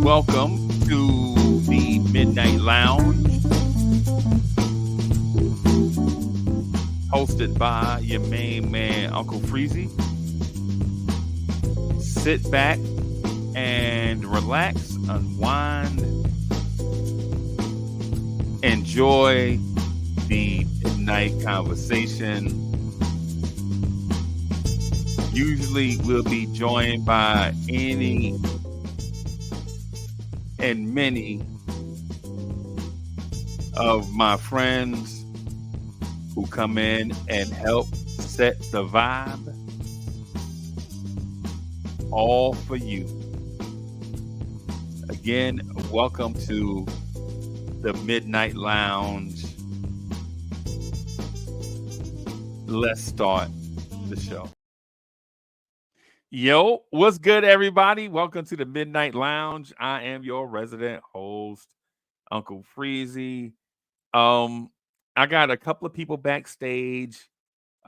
welcome to the Midnight Lounge, hosted by your main man, Uncle Freezy. Sit back and relax, unwind, enjoy the midnight conversation. Usually we'll be joined by any and many of my friends who come in and help set the vibe, all for you. Again, welcome to the Midnight Lounge. Let's start the show. Yo, what's good, everybody? Welcome to the Midnight Lounge. I am your resident host, Uncle Freezy. I got a couple of people backstage.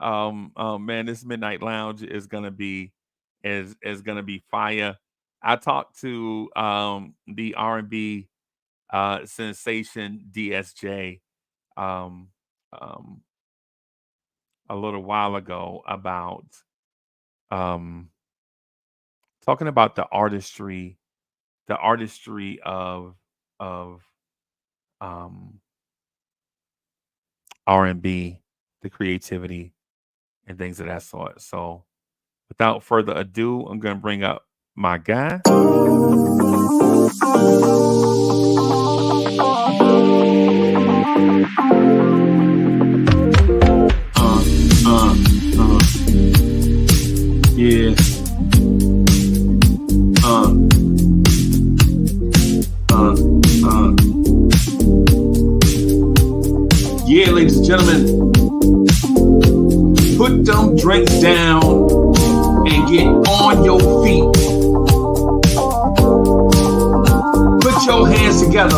Man, this Midnight Lounge is gonna be gonna be fire. I talked to the R&B sensation DSJ um, um, a little while ago about talking about the artistry of um, R&B, the creativity and things of that sort. So, without further ado, I'm going to bring up my guy. Yeah. Yeah, ladies and gentlemen, put them drinks down and get on your feet. Put your hands together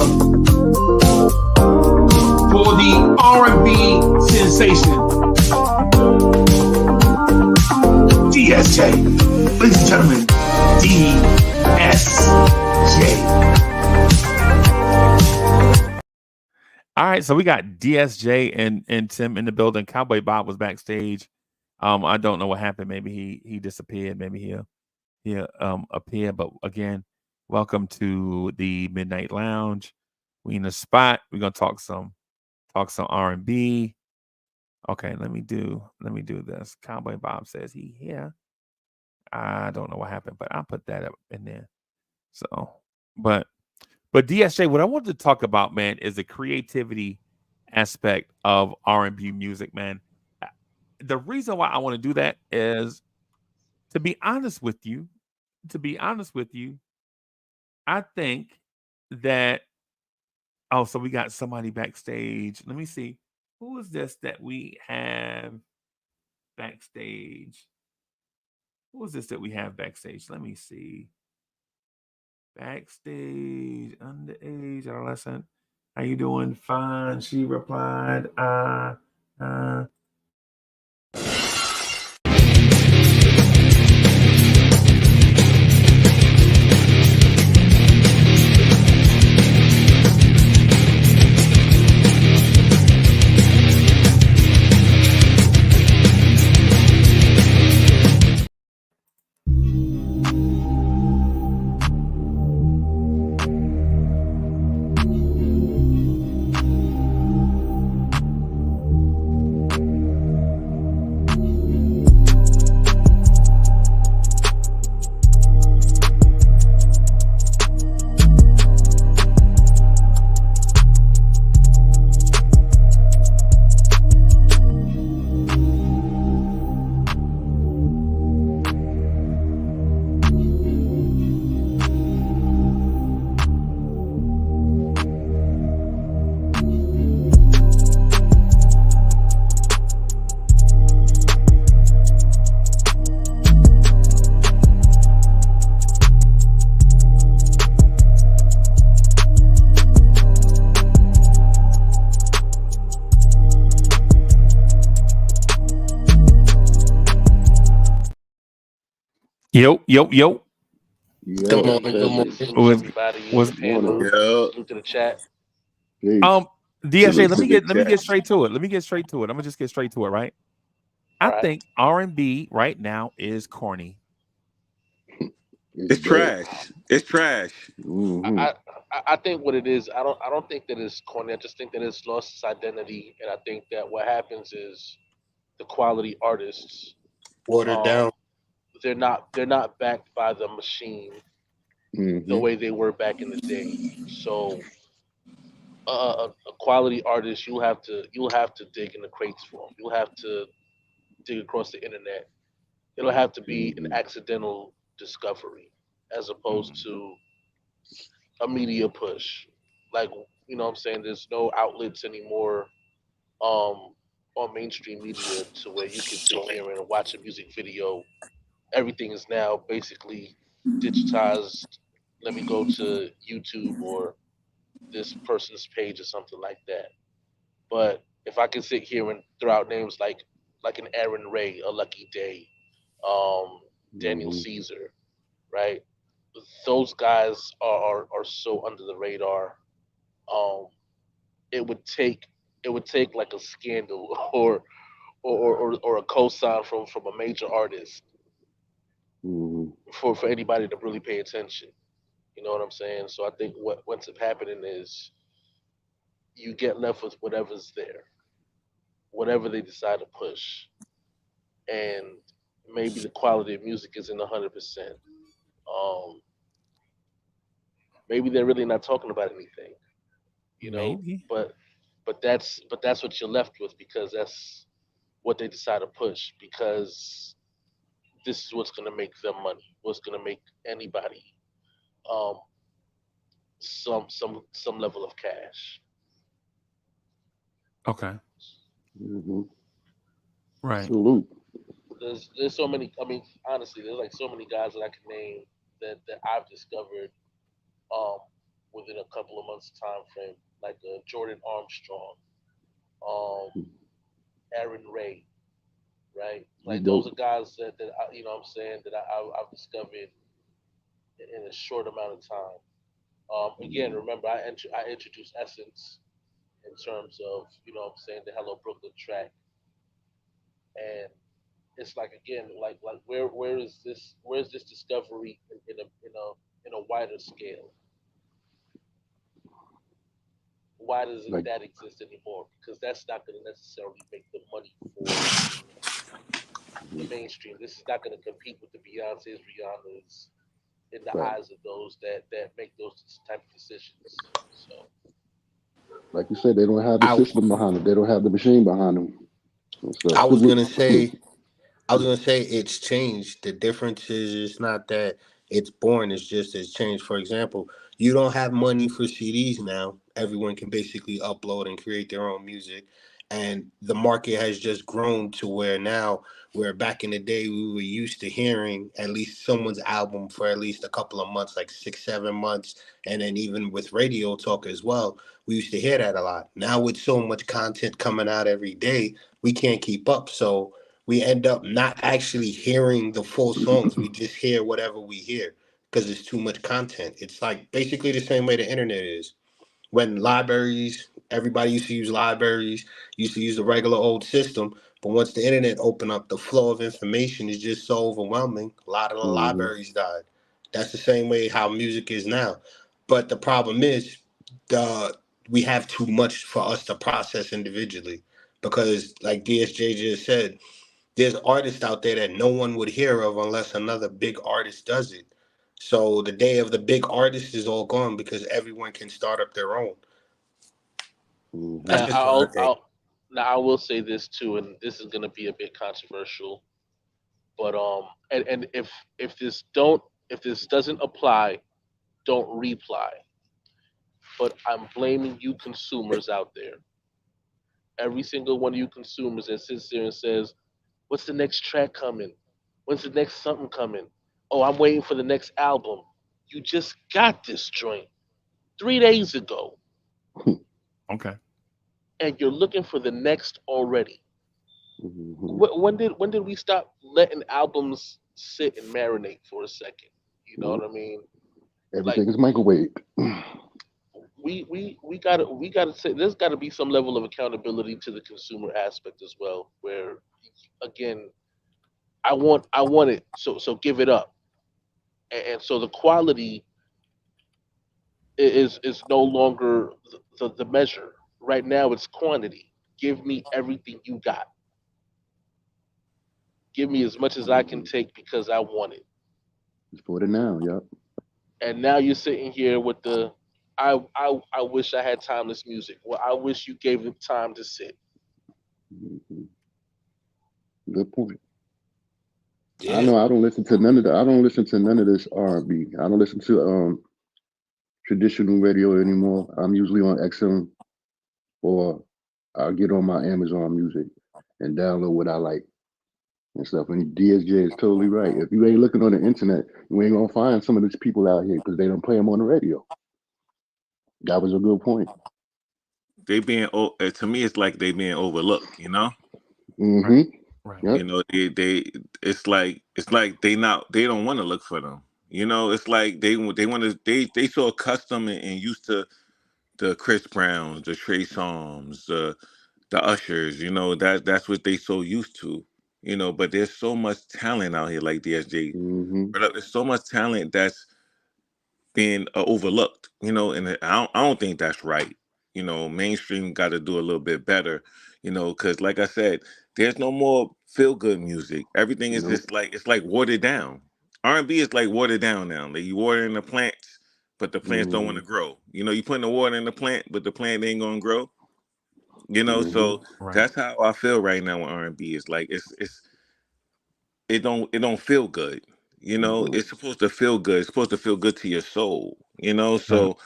for the R&B sensation, DSJ. Ladies and gentlemen, DSJ. All right, so we got DSJ and Tim in the building. Cowboy Bob was backstage. I don't know what happened. Maybe he disappeared. Maybe he'll appear. But again, welcome to the Midnight Lounge. We in the spot. We're gonna talk some R&B. Okay, let me do this. Cowboy Bob says he here. I don't know what happened, but I'll put that up in there. So, but DSJ, what I wanted to talk about, man, is the creativity aspect of R&B music, man. The reason why I want to do that is, to be honest with you, I think that, oh, so we got somebody backstage. Let me see. Who is this that we have backstage? Who is this that we have backstage? Let me see. Backstage, underage, adolescent. How you doing? Fine. She replied, Yo. Good Yo, morning. Good Cedric. morning. Was Everybody in the was panel. Morning. Yo. Salute to the chat. Peace. um DSJ, Salute let to me the get chat. straight to it. Let me get straight to it. I'm gonna just get straight to it, right? I All right. think R&B right now is corny. It's It's bad. trash. It's trash. Mm-hmm. I think what it is. I don't think that it's corny. I just think that it's lost its identity, and I think that what happens is the quality artists, Watered um, down. they're not backed by the machine the Mm-hmm. way they were back in the day. So a quality artist, you'll have to dig in the crates for them. You'll have to dig across the internet. It'll have to be an Mm-hmm. accidental discovery as opposed Mhm. to a media push. Like, what I'm saying, there's no outlets anymore um on mainstream media to where you can sit here and watch a music video. Everything is now basically digitized. Let me go to YouTube or this person's page or something like that. But if I can sit here and throw out names like an Aaron Ray, a Lucky Day, um, Daniel Mm-hmm. Caesar, right? Those guys are so under the radar. Um, it would take like a scandal or a cosign from a major artist Mm-hmm. for anybody to really pay attention. You know what I'm saying? So I think what what's up happening is you get left with whatever's there, whatever they decide to push, and maybe the quality of music isn't 100%. Um, maybe they're really not talking about anything, you know. Maybe. But that's what you're left with because that's what they decide to push because this is what's going to make them money. What's going to make anybody um, some level of cash. Okay. Mm-hmm. Right. Salute. There's so many. I mean, honestly, there's like so many guys that I can name that I've discovered um, within a couple of months time frame, like Jordan Armstrong, um, Aaron Ray, right? That's Like those dope. are guys that I'm saying that I've discovered in a short amount of time. Again, Mm-hmm. remember I introduced Essence in terms of I'm saying the Hello Brooklyn track, and it's like again like where's this discovery in a wider scale? Why doesn't Like, that exist anymore? Because that's not going to necessarily make the money for the mm-hmm. mainstream. This is not going to compete with the Beyonces, Rihannas in the Right. eyes of those that make those type of decisions. So Like you said, they don't have the I system behind them. They don't have the machine behind them. And I stuff. was gonna Salute. say I was gonna say it's changed. The difference is it's not that it's born, it's just it's changed. For example, you don't have money for CDs now. Everyone can basically upload and create their own music. And the market has just grown to where now, where back in the day we were used to hearing at least someone's album for at least a couple of months, like 6, 7 months, and then even with radio talk as well, we used to hear that a lot. Now with so much content coming out every day, we can't keep up. So we end up not actually hearing the full songs. We just hear whatever we hear because it's too much content. It's like basically the same way the internet is. When libraries, everybody used to use libraries, used to use the regular old system. But once the internet opened up, the flow of information is just so overwhelming. A lot of the Mm-hmm. libraries died. That's the same way how music is now. But the problem is, the we have too much for us to process individually. Because, like DSJ just said, there's artists out there that no one would hear of unless another big artist does it. So the day of the big artist is all gone because everyone can start up their own. That's Mm-hmm. now just what I think. I will say this too, and this is going to be a bit controversial, but and if this doesn't apply, don't reply. But I'm blaming you consumers out there. Every single one of you consumers that sits there and says, "What's the next track coming? When's the next something coming? Oh, I'm waiting for the next album." You just got this joint 3 days ago, Okay. and you're looking for the next already. Mm-hmm. When did we stop letting albums sit and marinate for a second? You know what I mean? Like Everything is microwave. we gotta say there's got to be some level of accountability to the consumer aspect as well. Where again, I want it, so give it up, and so the quality is no longer the measure. Right now, it's quantity. Give me everything you got. Give me as much as I can Mhm. take because I want it. It's for the now. Yep. And now you're sitting here with the I wish I had timeless music. Well, I wish you gave it time to sit. Mhm. Good point. I Yeah. know I don't listen to none of the. I don't listen to none of this R&B. I don't listen to traditional radio anymore. I'm usually on XM or I'll get on my Amazon Music and download what I like and stuff. And DSJ is totally right. If you ain't looking on the internet, you ain't gonna find some of these people out here because they don't play them on the radio. That was a good point. They being to me, it's like they being overlooked. Right. Mm-hmm. Right. Yep. They it's like they don't want to look for them. It's like they want to they so accustomed and used to the Chris Browns, the Trey Songz, the Ushers. That's what they so used to. But there's so much talent out here, like DSJ. Mm-hmm. But there's so much talent that's being overlooked, and I don't think that's right. Mainstream got to do a little bit better, because like I said, there's no more feel good music. Everything is Nope. just like it's like watered down. R&B is like watered down now. Like you water in the plants, but the plants don't want Mm-hmm. to grow. You putting the water in the plant, but the plant ain't gonna grow. Mm-hmm. So Right. that's how I feel right now with R&B. It's like it don't feel good. Mm-hmm. It's supposed to feel good. It's supposed to feel good to your soul. Right. So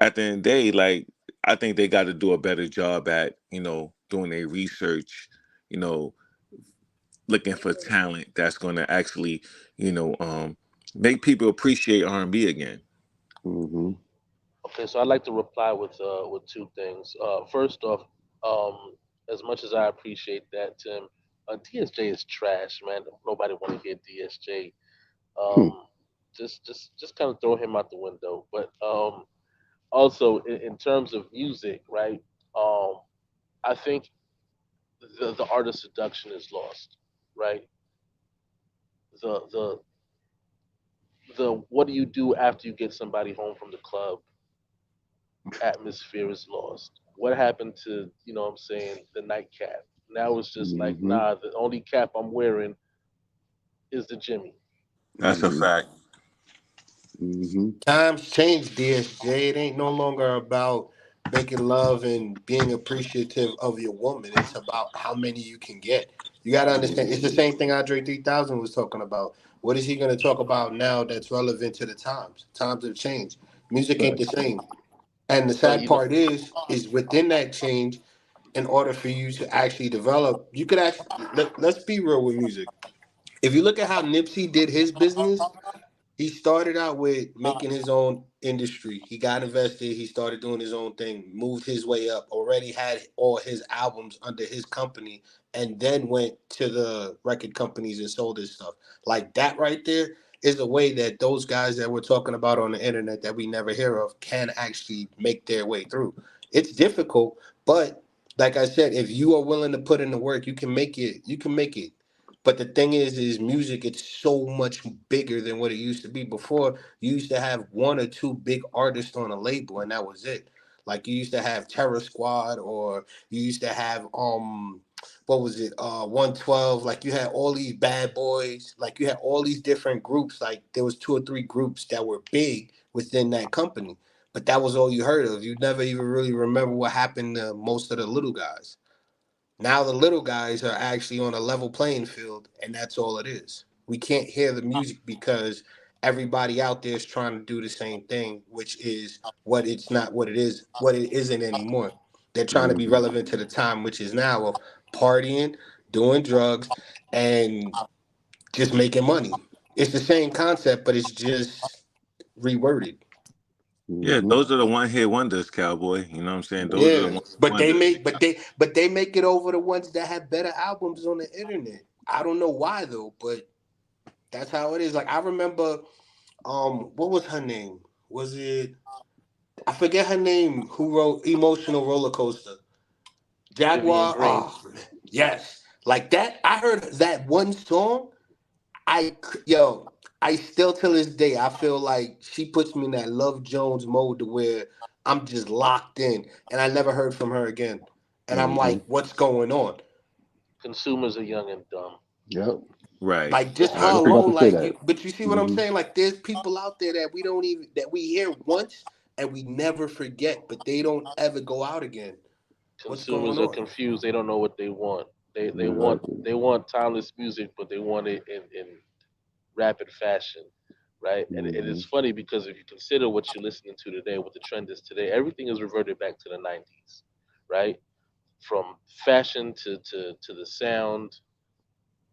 at the end of the day, like I think they got to do a better job at doing their research, you know, looking for talent that's going to actually, you know, um, make people appreciate R&B again. Mm-hmm. Okay, so I'd like to reply with two things. First off, as much as I appreciate that, Tim, DSJ is trash, man. Nobody want to hear DSJ. Hmm. Um, just kind of throw him out the window. But also in terms of music, right? Um, I think the art of seduction is lost, right? The the what do you do after you get somebody home from the club atmosphere is lost. What happened to, what I'm saying, the nightcap? Now it's just like, Mm-hmm. nah, the only cap I'm wearing is the Jimmy. That's a Mm-hmm. fact. Mm-hmm. Times change, DSJ. It ain't no longer about making love and being appreciative of your woman. It's about how many you can get. You got to understand. It's the Mm-hmm. same thing Andre 3000 was talking about. What is he going to talk about now that's relevant to the times? Times have changed. Music ain't Right. the same. And the But sad part is within that change, in order for you to actually develop, you could actually, let's be real with music. If you look at how Nipsey did his business, he started out with making his own industry. He got invested. He started doing his own thing, moved his way up, already had all his albums under his company, and then went to the record companies and sold his stuff. Like that right there is a way that those guys that we're talking about on the internet that we never hear of can actually make their way through. It's difficult, but like I said, if you are willing to put in the work, you can make it. You can make it. But the thing is music, it's so much bigger than what it used to be. Before, you used to have one or two big artists on a label, and that was it. Like you used to have Terror Squad, or you used to have what was it, 112. Like you had all these bad boys, like you had all these different groups. Like there was two or three groups that were big within that company. But that was all you heard of. You never even really remember what happened to most of the little guys. Now the little guys are actually on a level playing field, and that's all it is. We can't hear the music because everybody out there is trying to do the same thing, which is what it's not what it is, what it isn't anymore. They're trying to be Mm-hmm. relevant to the time, which is now of partying, doing drugs, and just making money. It's the same concept, but it's just reworded. Yeah, Mm-hmm. those are the one hit wonders, cowboy. You know what I'm saying? Those are the Yeah, one hit but they wonders. make but they make it over the ones that have better albums on the internet. I don't know why though, but that's how it is. Like I remember what was her name? Was it? I forget her name. Who wrote Emotional Roller Coaster? Vivian Jaguar. Green. Oh, man. Yes, like that. I heard that one song. Yo, I still till this day I feel like she puts me in that Love Jones mode to where I'm just locked in, and I never heard from her again. And I'm Mm-hmm. like, what's going on? Consumers are young and dumb. Yep. Right. Like just I was her just about alone, to say like that. you. But you see what I'm Mm-hmm. saying? Like there's people out there that we don't even that we hear once and we never forget, but they don't ever go out again. What's going Consumers are on? confused. They don't know what they want. Exactly. They want timeless music, but they want it in rapid fashion, right? And it Mm-hmm. is funny because if you consider what you're listening to today, what the trend is today, everything is reverted back to the '90s, right? From fashion to the sound.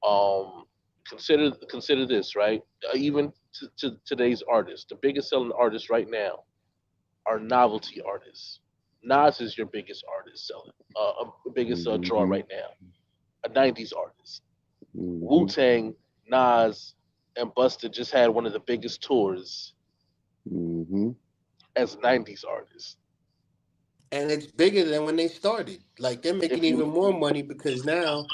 Um, consider this, right? Even to today's artists, the biggest selling artists right now are novelty artists. Nas is your biggest artist selling, biggest draw Mm-hmm. right now. A '90s artist. Wu Mm-hmm. Tang, Nas, and Busta just had one of the biggest tours Mm-hmm. as '90s artists. And it's bigger than when they started. Like they're making If you even more money because now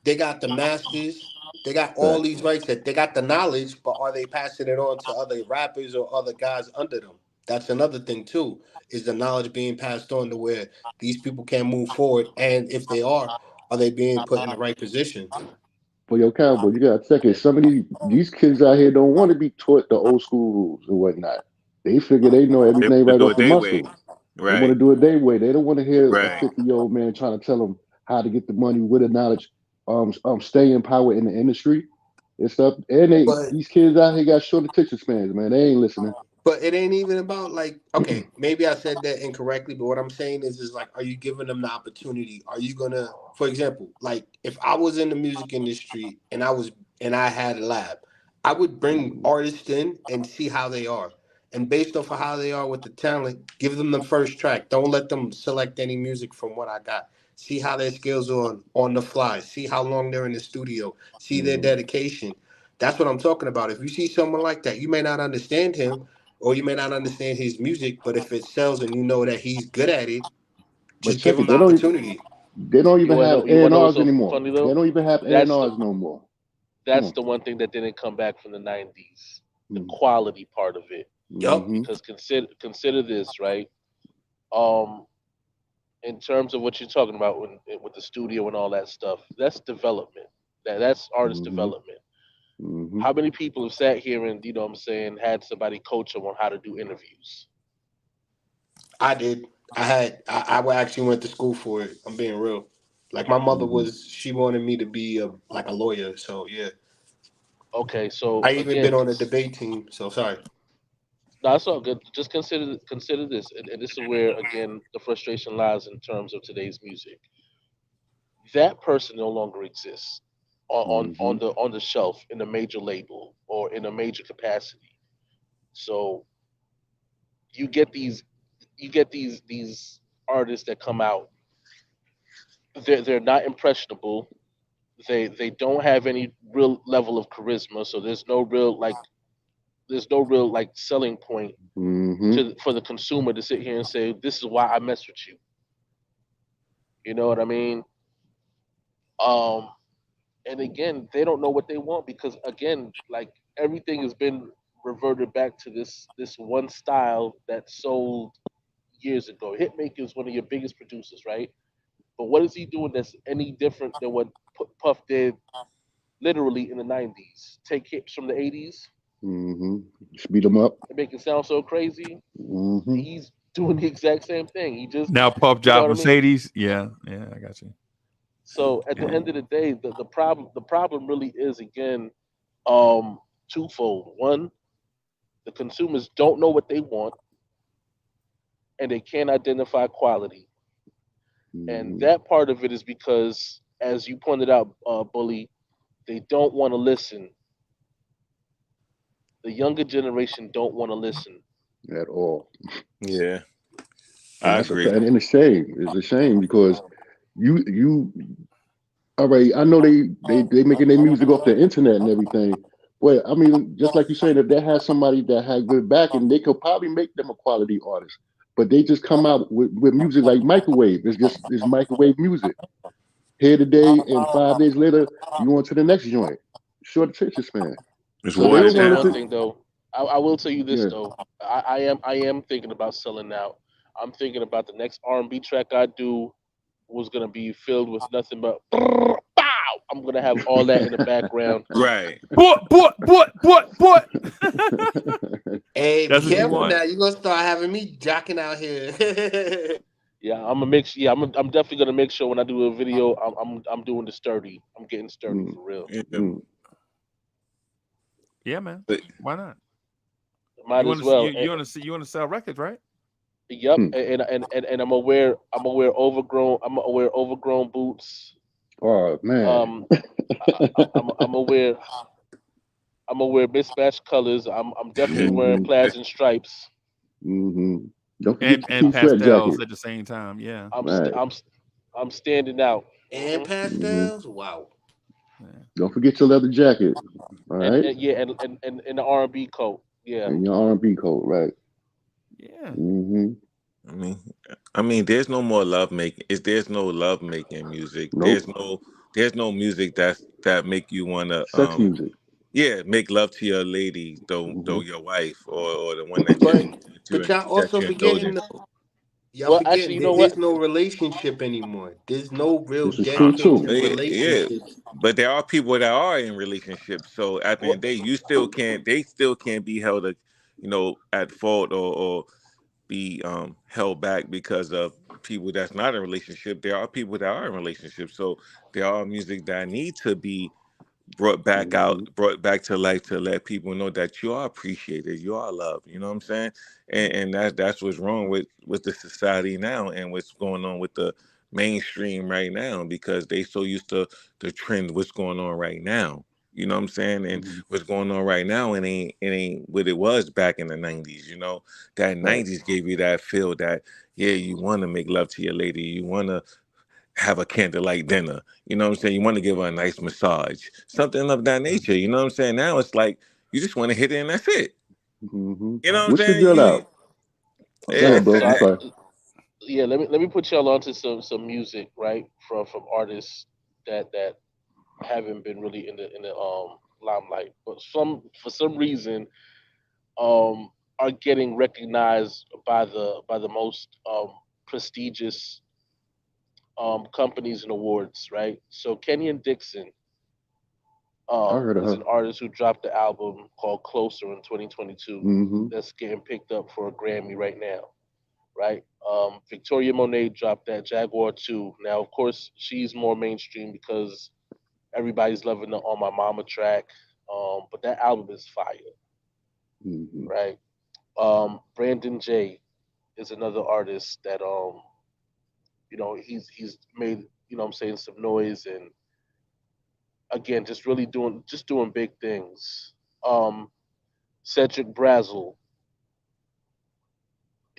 they got the masters. They got all Facts. these rights that they got the knowledge, but are they passing it on to other rappers or other guys under them? That's another thing too. Is the knowledge being passed on to where these people can move forward? And if they are they being put in the right position? For your cowboy, you gotta check it. Some of these kids out here don't want to be taught the old school rules and whatnot. They figure they know They everything want to right do off it the their way. muscle. They want Right. to do it their way. They don't want to hear a Right. 50-year-old man trying to tell them how to get the money with the knowledge, stay in power in the industry and stuff. And But these kids out here got short attention spans, man. They ain't listening. But it ain't even about like okay, maybe I said that incorrectly, but what I'm saying is like, are you giving them the opportunity? Are you gonna, for example, like if I was in the music industry and I had a lab, I would bring Mm-hmm. artists in and see how they are, and based off of how they are with the talent, give them the first track. Don't let them select any music from what I got. See how their skills are on the fly. See how long they're in the studio. See their Mm-hmm. dedication. That's what I'm talking about. If you see someone like that, you may not understand him or you may not understand his music, but if it sells and you know that he's good at it, But just give check him it. the opportunity. They don't even have you wanna know what's A&Rs so anymore. funny They though? don't even have That's the A&Rs no more. Come that's on. the one thing that didn't come back from the '90s, the Mm-hmm. quality part of it. Yup. Mm-hmm. Because consider this, right? Um, in terms of what you're talking about with the studio and all that stuff, that's development. That's artist Mm-hmm. development. Mm-hmm. How many people have sat here and you know what I'm saying had somebody coach them on how to do interviews? I did. I actually went to school for it. I'm being real. Like my mother Mm-hmm. she wanted me to be like a lawyer. So yeah, Okay, so I even again, been on a debate team. So sorry. no, it's all good. Just consider this, and this is where again the frustration lies in terms of today's music. That person no longer exists Mm-hmm. on the shelf in a major label or in a major capacity. So you get these artists that come out. They're not impressionable. They don't have any real level of charisma. So there's no real like selling point Mm-hmm. for the consumer to sit here and say this is why I mess with you. You know what I mean? Um, and again, they don't know what they want because again, like everything has been reverted back to this one style that sold years ago. Hitmaker is one of your biggest producers, right? But what is he doing that's any different than what Puff did literally in the '90s? Take hits from the '80s Mm-hmm. Speed them up. and make it sound so crazy. Mm-hmm. He's doing the exact same thing. He just, Now Puff you know drive what I mean? Mercedes. Yeah, yeah, I got you. So at the Yeah. end of the day, the problem really is again twofold. One, the consumers don't know what they want and they can't identify quality. And Mm-hmm. that part of it is because, as you pointed out, Bully, they don't want to listen. The younger generation don't want to listen. At all. Yeah, And I that's a agree. fact. And it's a shame. It's a shame because you all right, I know they making their music off the internet and everything, Well, I mean, just like you saying, if they had somebody that had good backing, they could probably make them a quality artist. But they just come out with music like microwave. It's microwave music. Here today, and 5 days later, you on to the next joint. Short attention span. It's So But they let me don't watered tell you want to one down. listen. thing though. I will tell you this Yeah. though. I am thinking about selling out. I'm thinking about the next R&B track I do was gonna be filled with nothing but bow. I'm gonna have all that in the background. Right. Boy. Hey, be That's what you careful want. now. You're gonna start having me jocking out here. Yeah, I'm gonna make sure. Yeah, I'm definitely gonna make sure when I do a video, I'm doing the sturdy. I'm getting sturdy Mm, for real. Yeah. mm, Yeah, man. But Why not? Might as well. You want to sell records, right? Yep, mm. and I'm aware overgrown boots. Oh man. Um, I'm aware mismatched colors. I'm definitely wearing Hmm. plaids and stripes. Hmm. Don't forget And your key sweat pastels jacket. at the same time. Yeah. I'm st- Right. I'm st- I'm standing out. And Hmm. pastels? Wow. Yeah. Don't forget your leather jacket. All And, right. and yeah, and the R&B coat. Yeah. And your R&B coat. Right. Yeah. Hmm. I mean, there's no more love making. There's no love making music. Nope. There's no music that make you wanna Sex music. yeah, make love to your lady, though Hmm. your wife or the one that But you y'all that also you're indulging. forgetting y'all Well, actually, forgetting you know that what? there's no relationship anymore. There's no real This is true too. dedicated Yeah, relationships. but there are people that are in relationships. So at the end Well, of the day, you still can't. They still can't be held, at fault or be held back because of people that's not in a relationship. There are people that are in relationships. So there are music that need to be Hmm. brought back to life to let people know that you are appreciated, you are loved. You know what I'm saying? And that's what's wrong with the society now and what's going on with the mainstream right now because they so used to the trend what's going on right now. You know what I'm saying? And Hmm. what's going on right now it ain't what it was back in the 90s, That Right. 90s gave you that feel that yeah, you want to make love to your lady, you want to have a candlelight dinner. You know what I'm saying? You want to give her a nice massage, something of that nature. You know what I'm saying? Now it's like you just want to hit it and that's it. Hmm. You know what I'm What's your saying? girl out? Oh, go Yeah, ahead, so bro. so I'm I, sorry. yeah, let me put y'all onto some music, right? From artists that haven't been really in the limelight, but for some reason are getting recognized by the most prestigious companies and awards, right? So Kenyon Dixon I heard of is her. an artist who dropped the album called Closer in 2022. Hmm. That's getting picked up for a Grammy right now, right? Victoria Monet dropped that Jaguar 2. Now, of course, she's more mainstream because everybody's loving the On My Mama track, but that album is fire, Hmm. right? Brandon J is another artist that he's made, I'm saying, some noise, and again just doing big things. Um Cedric Brazel,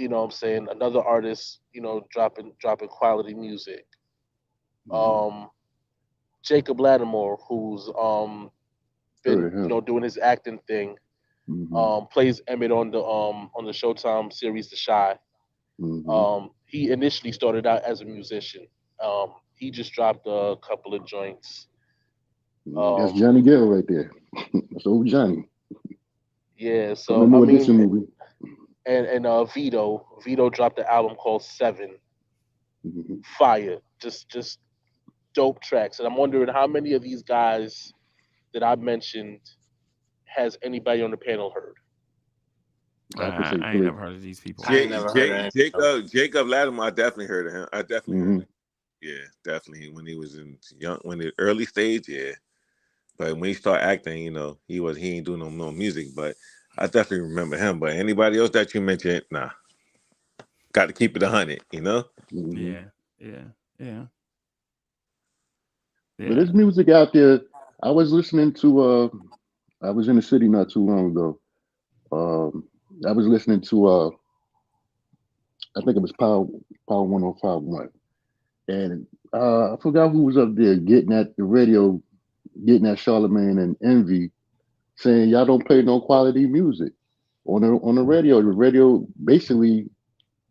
I'm saying, another artist, dropping quality music. Hmm. Um Jacob Lattimore, who's Heard been, of him. doing his acting thing, Hmm. plays Emmett on the Showtime series The Shy. Hmm. He initially started out as a musician. He just dropped a couple of joints. That's Um, Johnny Gill right there. That's old Johnny yeah, from the so I New mean, Edition movie. and Vito dropped the album called Seven. Hmm. Fire, just dope tracks. And I'm wondering how many of these guys that I mentioned has anybody on the panel heard? I could say I ain't three. never heard of these people. I ain't never heard of any of them. Jacob Latimer, I definitely heard of him. I definitely heard Hmm. of him. Yeah, definitely. When he was in when the early stage, yeah. But when he started acting, he ain't doing no more music. But I definitely remember him. But anybody else that you mentioned, nah, got to keep it 100. Hmm. Yeah. Yeah. Yeah. But Yeah. there's music out there. I was listening to. I was in the city not too long ago. Um, I was listening to. I think it was Power 105.1, and I forgot who was up there getting at the radio, getting at Charlemagne and Envy, saying y'all don't play no quality music on the radio. The radio basically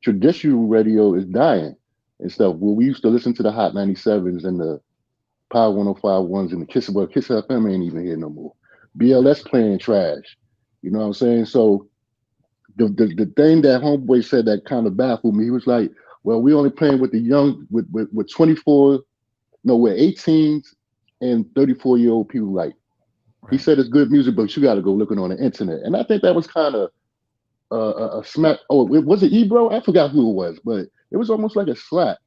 traditional radio is dying and stuff. Well, we used to listen to the Hot 97s and the Power 105.1s and the Kiss FM ain't even here no more. BLS playing trash. You know what I'm saying? So the thing that homeboy said that kind of baffled me. He was like, well, we only playing with the young with 24, no, we're 18s and 34-year-old people. Like he said, it's good music, but you got to go looking on the internet. And I think that was kind of a smack. Oh, was it Ebro? I forgot who it was, but it was almost like a slap.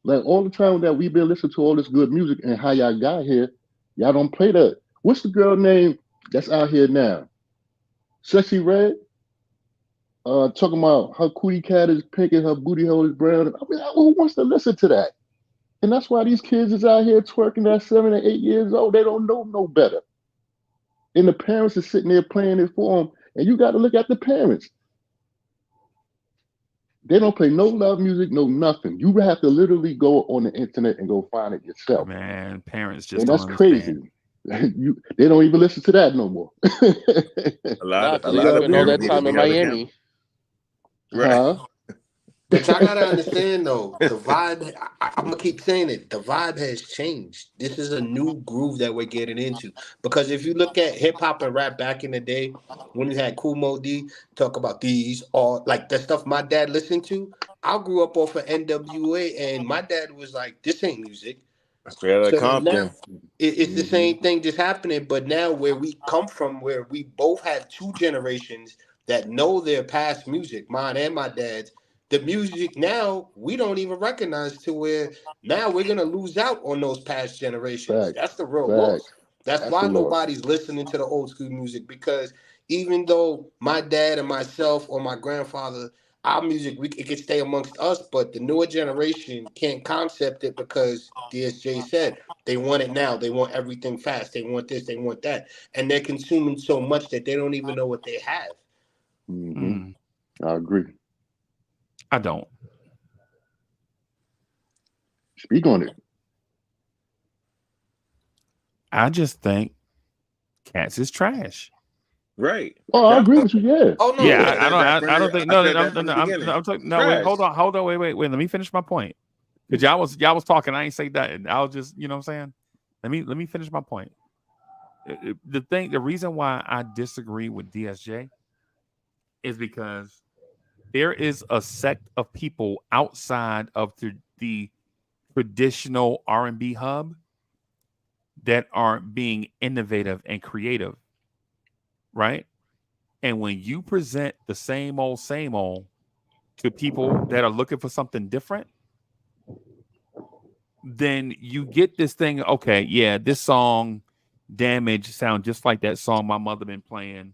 Like all the time that we've been listening to all this good music and how y'all got here, y'all don't play that. What's the girl name that's out here now? Sexy Red? Talking about her cootie cat is pink and her booty hole is brown. I mean, who wants to listen to that? And that's why these kids is out here twerking at 7 and 8 years old. They don't know no better. And the parents are sitting there playing it for them. And you got to look at the parents. They don't play no love music, no nothing. You have to literally go on the internet and go find it yourself. Man, parents just And don't that's understand. crazy. They don't even listen to that no more. A lot Nah, of they spend all that parents time in together now. Miami. Right. Huh? But y'all gotta understand though, the vibe. I'm gonna keep saying it. The vibe has changed. This is a new groove that we're getting into. Because if you look at hip hop and rap back in the day, when you had Kool Moe Dee talk about these or like the stuff my dad listened to, I grew up off of NWA, and my dad was like, "This ain't music." Straight out of So now Compton. it's the Mm-hmm. same thing just happening, but now where we come from, where we both have two generations that know their past music, mine and my dad's, the music now we don't even recognize to where now we're gonna lose out on those past generations. Facts. That's the real Facts. loss. That's That's the why loss. nobody's listening to the old school music because even though my dad and myself or my grandfather our music it can stay amongst us, but the newer generation can't concept it because DSJ said they want it now. They want everything fast. They want this. They want that, and they're consuming so much that they don't even know what they have. Mm-hmm. Mm, I agree. I don't. Speak on it. I just think Cats is trash. Right. Oh, I That's agree what with you. Yeah. Oh no, Yeah, I yeah, said that from I don't think I no, said no, that no, from the no, beginning. I'm talking no wait, Trash. hold on, wait, let me finish my point. Cause y'all was talking, I ain't say that. I was just, you know what I'm saying? Let me finish my point. The reason why I disagree with DSJ is because there is a sect of people outside of the traditional R&B hub that aren't being innovative and creative, right? And when you present the same old to people that are looking for something different, then you get this thing. Okay, yeah, this song "Damage" sound just like that song my mother been playing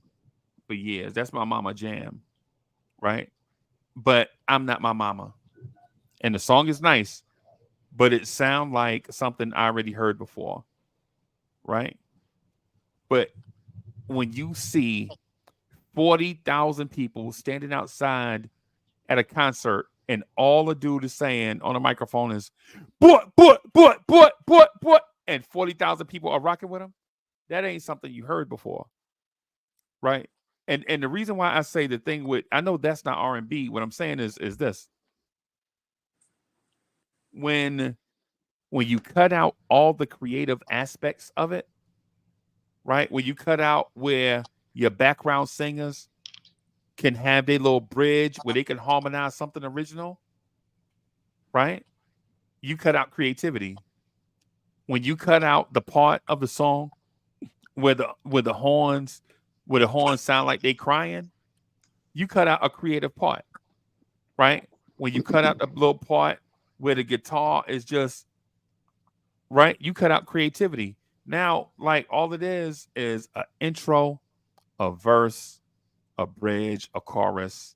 for years. That's my mama jam, right? But I'm not my mama, and the song is nice, but it sound like something I already heard before, right? But when you see 40,000 people standing outside at a concert and all the dude is saying on a microphone is but and 40,000 people are rocking with him, that ain't something you heard before, right? And the reason why I say the thing with I know that's not R&B, what I'm saying is this. When you cut out all the creative aspects of it, right? When you cut out where your background singers can have their little bridge where they can harmonize something original, right? You cut out creativity. When you cut out the part of the song where the horns sound like they crying, you cut out a creative part, right? When you cut out the little part where the guitar is just right, you cut out creativity. Now, like all it is an intro, a verse, a bridge, a chorus,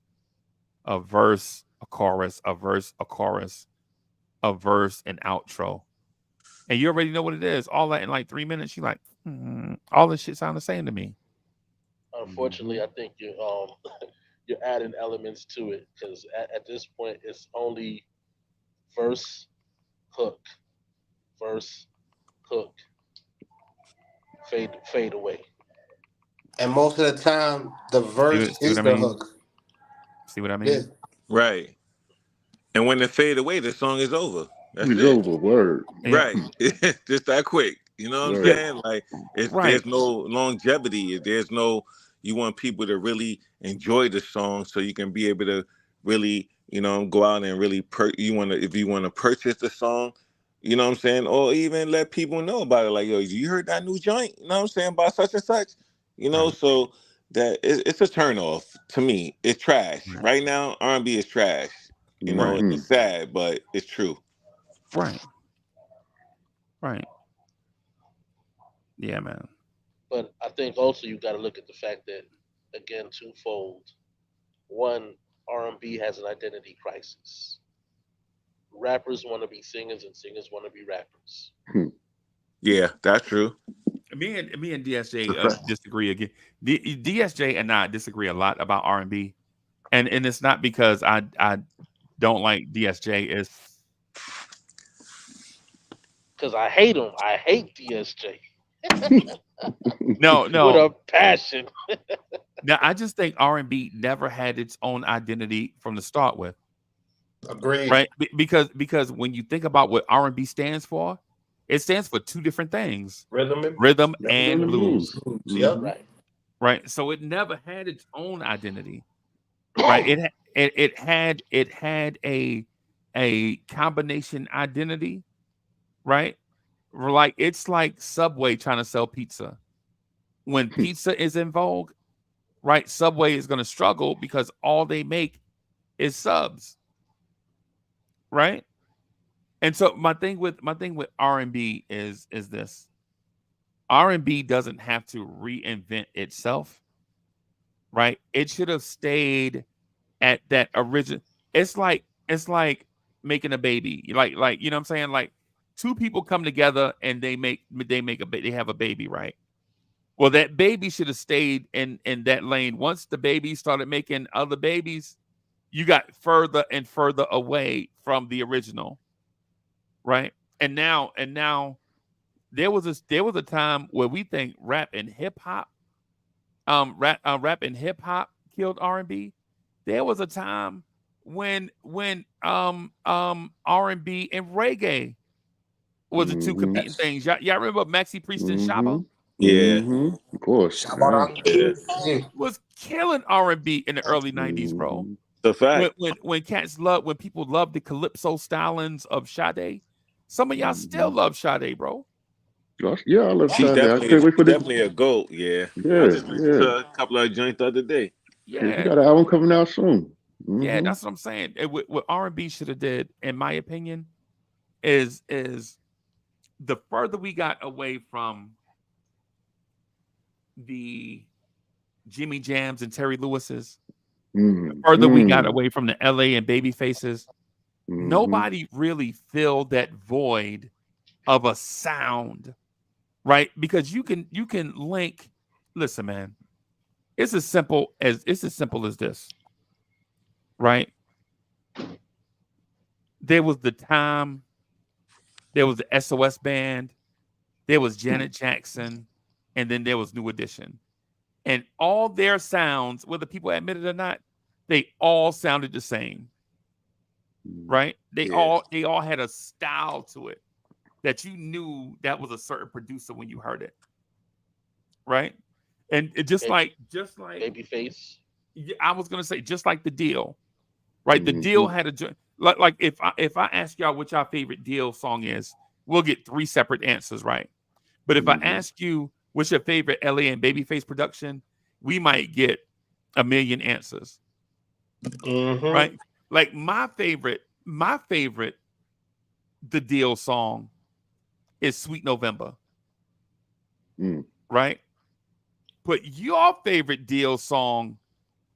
a verse, a chorus, a verse, a chorus, a verse, an outro. And you already know what it is. All that in like 3 minutes. You like, all this shit sound the same to me. Unfortunately, I think you're adding elements to it because at this point it's only verse, hook, verse, hook, fade away. And most of the time, the verse see what is I the mean? hook. See what I Yeah. mean? Right. And when it fade away, the song is over. That's It's it. over. Word. Yeah. Right. Just that quick. You know what I'm Word. saying? Like it's Right. there's no longevity. There's no you want people to really enjoy the song so you can be able to really, go out and really if you want to purchase the song, you know what I'm saying? Or even let people know about it. Like, yo, you heard that new joint? You know what I'm saying? About such and such. Right. So that it's a turn off to me. It's trash. Right. Right now, R&B is trash. Right. And it's sad, but it's true. Right. Right. Yeah, man. But I think also you got to look at the fact that, again, twofold. One, R&B has an identity crisis. Rappers want to be singers, and singers want to be rappers. Yeah, that's true. Me and DSJ That's right. disagree again. DSJ and I disagree a lot about R&B, and it's not because I don't like DSJ. It's Because I hate him. I hate DSJ no. with a passion. Now I just think R&B never had its own identity from the start with. Agreed. Right? Because when you think about what R&B stands for, it stands for two different things: Rhythm and blues. Yep. Right. Right? So it never had its own identity. Right? It had a combination identity. Right? Like it's like Subway trying to sell pizza. When pizza is in vogue, right? Subway is going to struggle because all they make is subs. Right? And so my thing with R&B is this. R&B doesn't have to reinvent itself, right? It should have stayed at that original. It's like making a baby. Like you know what I'm saying? Like two people come together and they have a baby, right? Well, that baby should have stayed in that lane. Once the baby started making other babies, you got further and further away from the original. Right. And now there was a time where we think rap and hip hop killed R&B. There was a time when R&B and reggae was the two competing things. Y'all remember Maxi Priest and Shaba? Yeah. Of course. Yeah. Was killing R&B in the early 90s, bro. The fact. When people loved the calypso stylings of Sade, some of y'all still love Sade, bro. Yeah, I love She's Sade. I can't wait for definitely a GOAT. Yeah. I just listened to a couple of joints the other day. Yeah. She got an album coming out soon. Yeah, that's what I'm saying. What R&B should have did, in my opinion, is the further we got away from the Jimmy Jams and Terry Lewis's, the further we got away from the LA and Baby Faces, nobody really filled that void of a sound, right? Because you can link. Listen, man, it's as simple as this, right? There was the SOS Band, there was Janet Jackson, and then there was New Edition. And all their sounds, whether people admit it or not, they all sounded the same. Right? They all had a style to it that you knew that was a certain producer when you heard it. Right? And it just like Babyface. I was gonna say, just like the Deal. Right? The Deal had a like if I ask y'all what your favorite Deal song is, we'll get 3 separate answers, right? But if I ask you what's your favorite LA and Babyface production, we might get a million answers. Right? Like my favorite the Deal song is Sweet November. Right? But your favorite Deal song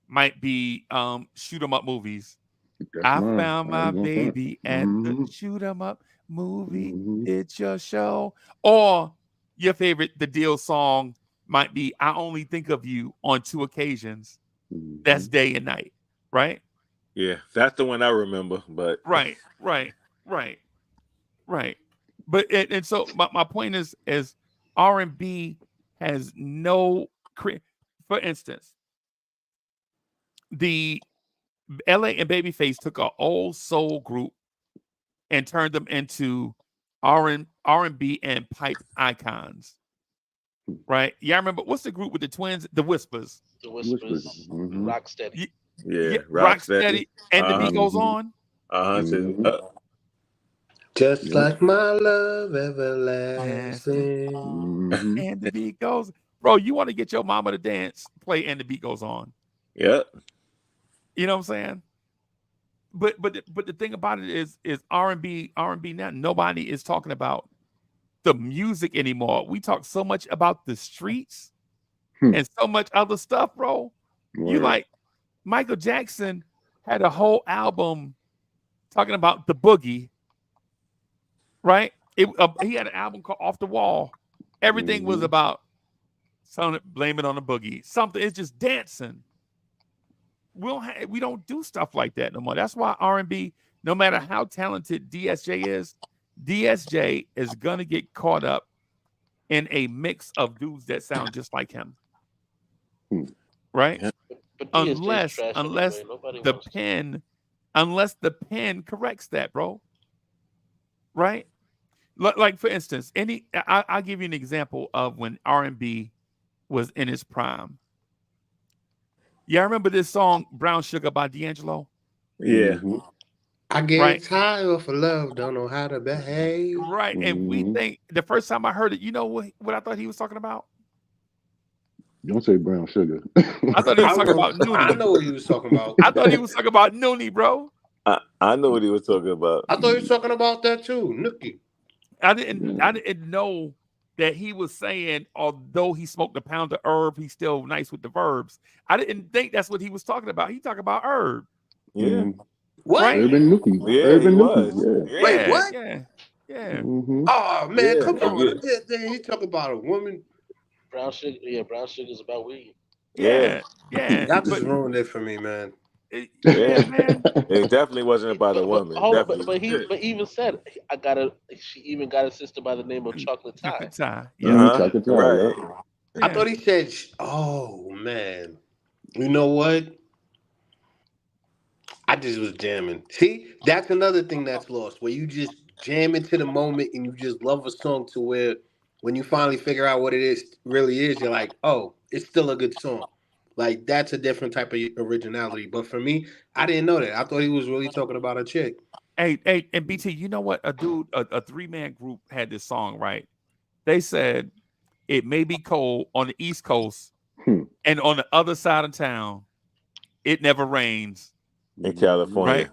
might be Shoot 'em Up Movies. I found my baby at the Shoot 'em Up movie. It's your show. Or your favorite the Deal song might be I Only Think of You on 2 occasions. That's Day and Night, right? Yeah, that's the one I remember. But right. But and so my point is R&B has no for instance, the LA and Babyface took an old soul group and turned them into R&B and pipe icons. Right? Yeah, I remember what's the group with the twins? The Whispers. The Whispers, Rocksteady. Yeah, Rocksteady, and the beat goes on. Just like my love everlasting. And the beat goes. Bro, you want to get your mama to dance, play, and the beat goes on. Yep. You know what I'm saying? But the thing about it is R&B now. Nobody is talking about the music anymore. We talk so much about the streets and so much other stuff, bro. You like Michael Jackson had a whole album talking about the boogie, right? He had an album called Off the Wall. Everything was about blame it on the boogie. Something. It's just dancing. We don't do stuff like that no more. That's why R&B, no matter how talented DSJ is gonna get caught up in a mix of dudes that sound just like him, right? But Unless the the pen corrects that, bro. Right? Like for instance, I'll give you an example of when R&B was in its prime. Yeah, I remember this song "Brown Sugar" by D'Angelo. Yeah. I get tired of love, don't know how to behave. Right, and we think the first time I heard it, you know what I thought he was talking about? Don't say brown sugar. I thought he was talking about Noonie. I know what he was talking about. I thought he was talking about Noonie, bro. I know what he was talking about. I thought he was talking about that too, Nookie. I didn't know that he was saying, although he smoked a pound of herb, he's still nice with the verbs. I didn't think that's what he was talking about. He talking about herb. Yeah. What? Right? Urban Nookie. Yeah, Urban he Nookie. was. Yeah. Wait, what? Yeah. Oh man, come on. Yeah. He talking about a woman. Brown Sugar. Yeah, Brown Sugar's about weed. Yeah. That just ruined it for me, man. Man. It definitely wasn't about a woman. But he even said she even got a sister by the name of Chocolate Tie. Chocolate Tie. Chocolate Tie, Right. yeah. I thought he said, oh man. You know what? I just was jamming. See, that's another thing that's lost, where you just jam into the moment and you just love a song to where when you finally figure out what it really is, you're like, oh, it's still a good song. Like, that's a different type of originality. But for me, I didn't know that. I thought he was really talking about a chick. Hey, and BT, you know what? A 3-man group had this song, right? They said it may be cold on the East Coast, and on the other side of town, it never rains. In California. Right?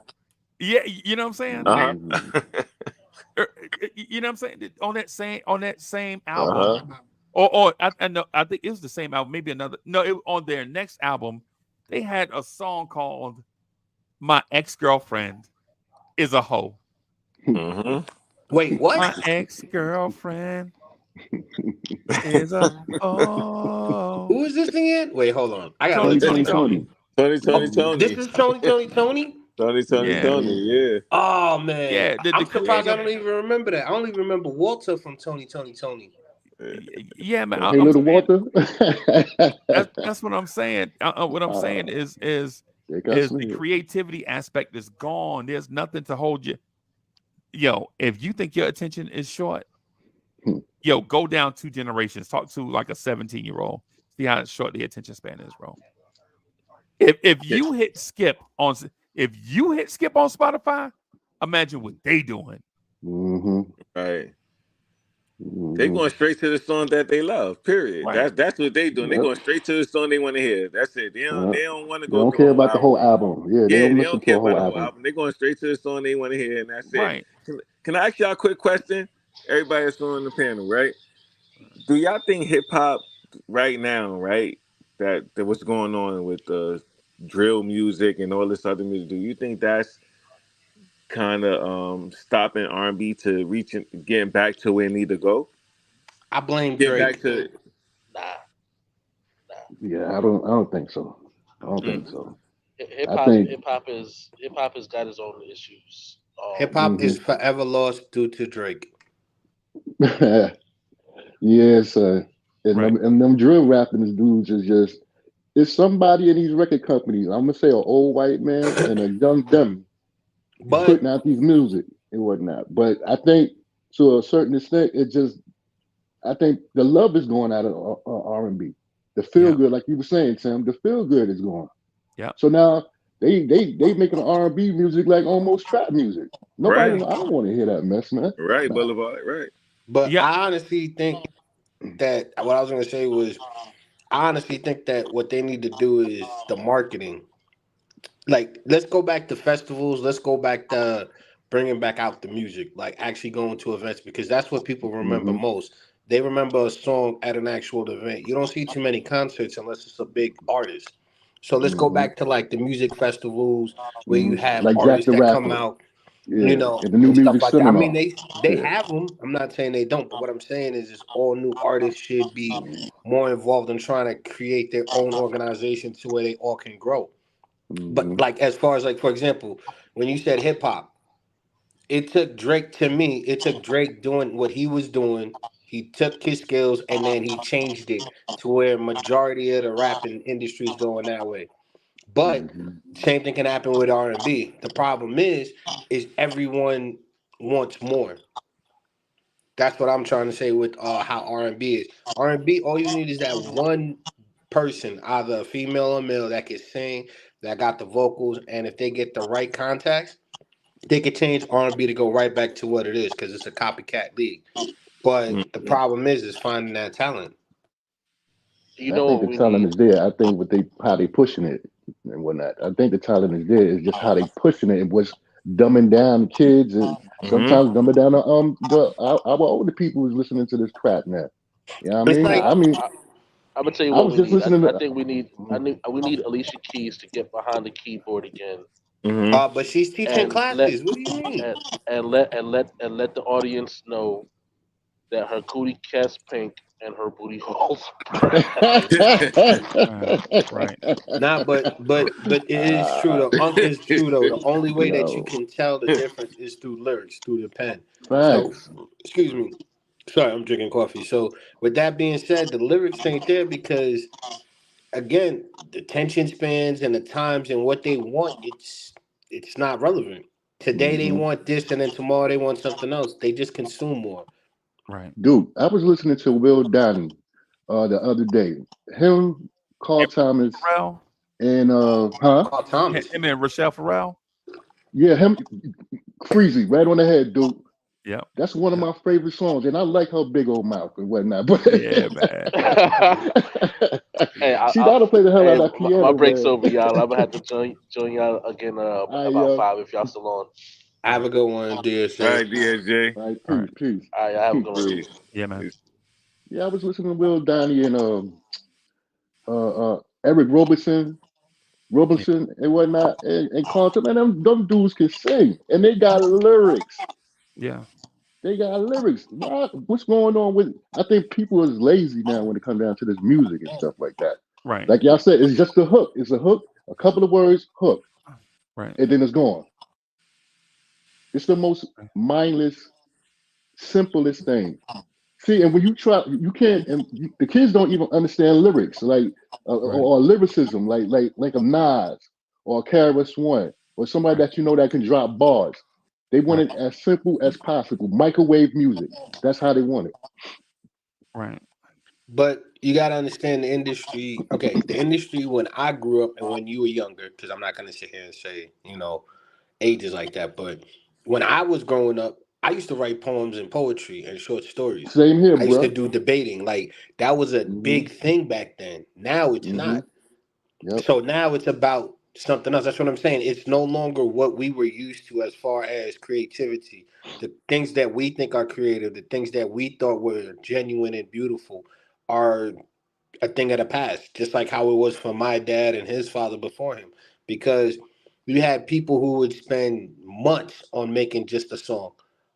Yeah, you know what I'm saying? You know what I'm saying? On that same album. Or I know, I think it was the same album, maybe another. No, on their next album, they had a song called "My Ex-Girlfriend Is a Hoe." Wait, what? My ex-girlfriend is a hoe. Who is this again? Wait, hold on. I got Tony. Tony. Tony. This is Tony. Tony. Yeah. Oh man. Yeah, I'm surprised I don't even remember that. I only remember Walter from Tony. Yeah, man. Hey, little Walter. That's what I'm saying. What I'm saying is the creativity aspect is gone. There's nothing to hold you. Yo, if you think your attention is short, go down 2 generations. Talk to like a 17-year-old. See how short the attention span is, bro. If you hit skip on Spotify, imagine what they doing. Right. They going straight to the song that they love. Period. Right. That's what they doing. They going straight to the song they want to hear. That's it. They don't want to go. They don't care about the whole album. Yeah, they don't care about the whole album. They going straight to the song they want to hear, and that's Right. it. Can I ask y'all a quick question? Everybody that's on the panel, right? Do y'all think hip hop right now, right? That what's going on with the drill music and all this other music? Do you think that's kind of stopping R&B to getting back to where it need to go? I blame Get Drake. back to Nah. Yeah, I don't think so. I don't think so. Hip hop has got its own issues. Hip hop is forever lost due to Drake. Yes, and them drill rapping dudes is just it's somebody in these record companies. I'm gonna say an old white man and a young dummy But putting out these music and whatnot. But I think to a certain extent, I think the love is going out of R&B. The feel Yeah. good, like you were saying, Tim, the feel good is gone. Yeah. So now they making R&B music like almost trap music. Nobody, Right. I don't want to hear that mess, man. Right. Nah. Boulevard. Right. but Yeah. I honestly think that what I was gonna say was I honestly think that what they need to do is the marketing. Like, let's go back to festivals. Let's go back to bringing back out the music. Like, actually going to events because that's what people remember Hmm. most. They remember a song at an actual event. You don't see too many concerts unless it's a big artist. So let's go Hmm. back to like the music festivals where you have Like Jack artists the that come Rapper, out, yeah, and the new and stuff music like that. I mean, seminar. they Yeah. have them. I'm not saying they don't, but what I'm saying is all new artists should be more involved in trying to create their own organization to where they all can grow. But Hmm. like as far as like for example, when you said hip hop, it took Drake to me, it took Drake doing what he was doing. He took his skills and then he changed it to where majority of the rapping industry is going that way. But Hmm. same thing can happen with R&B. The problem is everyone wants more. That's what I'm trying to say with how R&B is. R&B, all you need is that one person, either a female or male, that can sing, that got the vocals, and if they get the right contacts, they could change R&B to go right back to what it is because it's a copycat league. But the Mhm. problem is finding that talent. You I know think what the we talent need? is there. I think what they how they pushing it and whatnot. I think the talent is there. It's just how they pushing it and what's dumbing down the kids and Mhm. sometimes dumbing down our older people who's listening to this crap now. You know what I It's mean? like, I'm gonna tell you I what was we just need. listening I to. think we need. We need Alicia Keys to get behind the keyboard again Mhm. but she's teaching and let classes. What do you mean? and, let the audience know that her cootie cat's pink and her booty holes brown. Right. Nah, but it is true though. It's true though. The only way that you Yo, can tell the difference is through lyrics, through the pen. So, facts. excuse me. Sorry, I'm drinking coffee. So, with that being said, the lyrics ain't there because again, the attention spans and the times and what they want, it's not relevant. Today they Hmm. want this, and then tomorrow they want something else. They just consume more. Right. Dude, I was listening to Will Donnie the other day. Him, Carl Him, Thomas, Pharrell. and huh? Carl Thomas. Him and Rochelle Farrell. Yeah, him Freezy, right on the head, dude. Yep. That's one of Yep. my favorite songs, and I like her big old mouth and whatnot. But Yeah, man. Hey, Yeah. see, that'll play the hell out hey, of that my piano, break's man. over, y'all. I'm gonna have to join y'all again I about 5 if y'all still on. Have a good one, All DSJ. right, DSJ. all right, All right. peace. All right, y'all have a good one. Peace. Yeah, man. Peace. Yeah, I was listening to Will Donnie and Eric Yeah. Robinson and whatnot, and Carl Thomas. Man, them dudes can sing, and they got lyrics. Yeah. They got lyrics. What's going on with? I think people is lazy now when it comes down to this music and stuff like that. Right. Like y'all said, it's just a hook. It's a hook, a couple of words, hook, Right. and then it's gone. It's the most Right. mindless, simplest thing. See, and when you try, you can't, and the kids don't even understand lyrics, like Right. or lyricism, like a Nas or a KRS One or somebody Right. that you know that can drop bars. They want Right. it as simple as possible. Microwave music. That's how they want it. Right. But you got to understand the industry. Okay, the industry when I grew up and when you were younger, because I'm not going to sit here and say, ages like that. But when I was growing up, I used to write poems and poetry and short stories. Same here, I used to bro. do debating. Like, that was a Hmm. big thing back then. Now it's Hmm. not. Yep. So now it's about something else. That's what I'm saying. It's no longer what we were used to as far as creativity. The things that we think are creative, the things that we thought were genuine and beautiful are a thing of the past, just like how it was for my dad and his father before him. Because you had people who would spend months on making just a song,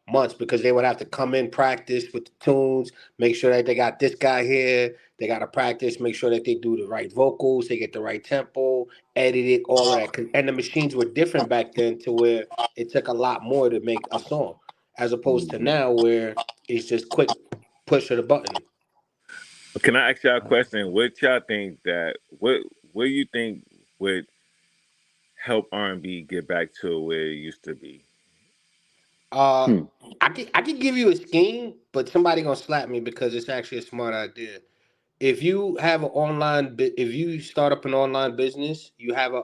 months, because they would have to come in, practice with the tunes, make sure that they got this guy here, they got to practice, make sure that they do the right vocals, they get the right tempo, edit it, all of that. And the machines were different back then to where it took a lot more to make a song, as opposed to Hmm. now where it's just quick push of the button. Can I ask y'all a Right. question? What y'all think that what do you think would help R&B get back to where it used to be? Uh, I could give you a scheme, but somebody gonna slap me because it's actually a smart idea. If you have an if you start up an online business, you have a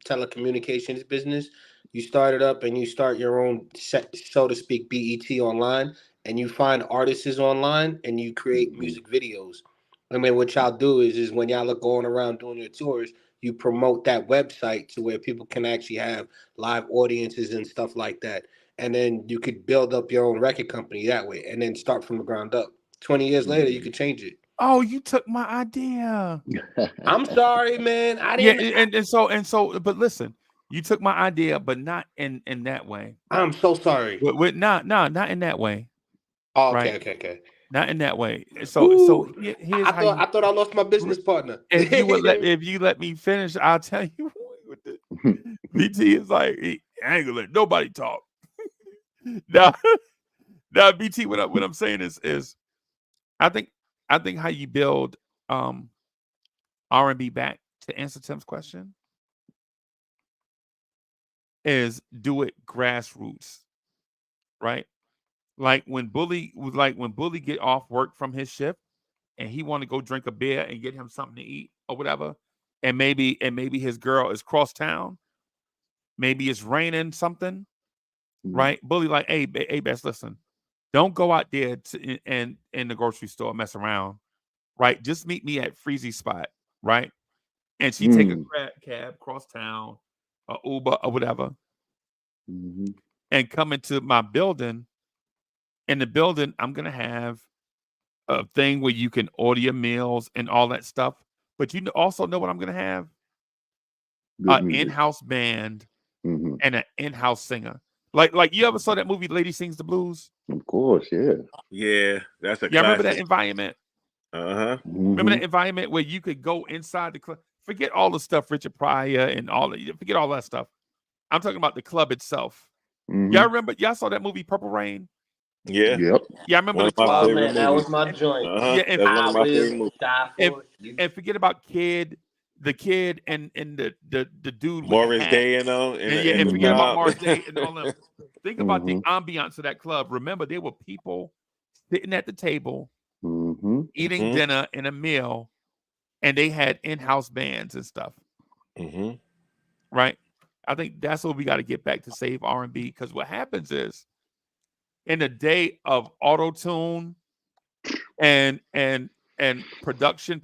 telecommunications business, you start it up and you start your own so to speak BET online, and you find artists online and you create Mhm. music videos. I mean, what y'all do is when y'all are going around doing your tours, you promote that website to where people can actually have live audiences and stuff like that, and then you could build up your own record company that way, and then start from the ground up. 20 years later, you could change it. Oh, you took my idea. I'm sorry, man. I Yeah, didn't. and so, but listen, you took my idea, but not in that way. I'm so sorry. With not in that way, Oh, right? okay. Not in that way. So Ooh, here's how I thought I lost my business partner. if you let me finish, I'll tell you what the BT is like. I ain't gonna let nobody talk. now, now BT, what I'm saying is I think how you build R&B back, to answer Tim's question, is do it grassroots, right? Like when Bully get off work from his shift and he want to go drink a beer and get him something to eat or whatever, and maybe his girl is cross town, maybe it's raining something, right? Bully like, hey, Bess, listen, don't go out there and in the grocery store mess around, right? Just meet me at Freezy spot, right? And she take a cab cross town, or Uber or whatever, and come into my building. In the building, I'm gonna have a thing where you can order your meals and all that stuff. But you also know what I'm gonna have? Good An music. in-house band hmm and an in-house singer. Like you ever saw that movie Lady Sings the Blues? Of course, yeah. Yeah, that's a Yeah, remember that classic. environment? Uh-huh. Remember that environment where you could go inside the club? Forget all the stuff, Richard Pryor and forget all that stuff. I'm talking about the club itself. Y'all remember? Y'all saw that movie Purple Rain? Yeah. Yep. Yeah, I remember One the of my Oh club. favorite man, that movies. was my joint. Uh-huh. Yeah, That's one of my favorite Live, movies. die and, for you. and forget about the kid and the dude with the Morris hat. Day, And the forget about club. Morris Day and all them. Think about the ambiance of that club. Remember, there were people sitting at the table eating Mhm. dinner and a meal, and they had in-house bands and stuff. Mhm. Right? I think that's what we got to get back to save R&B, because what happens is in the day of auto-tune and production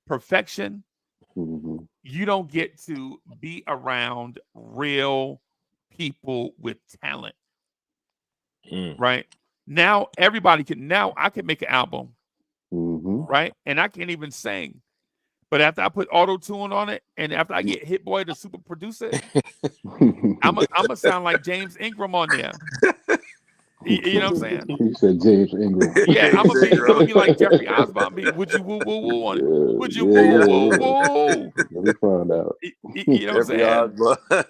perfection, you don't get to be around real people with talent, right? Now everybody can. Now I can make an album, right? And I can't even sing, but after I put auto tune on it, and after I get Hit Boy to super produce it, I'm gonna sound like James Ingram on there. You know what I'm saying? You said James Ingram. Yeah, I'm gonna Ingram. be like Jeffrey Osborne. Would you woo woo woo on it? Would you Yeah, woo yeah, woo yeah. woo? Let me find out. You know what I'm Jeffrey saying? Osborne.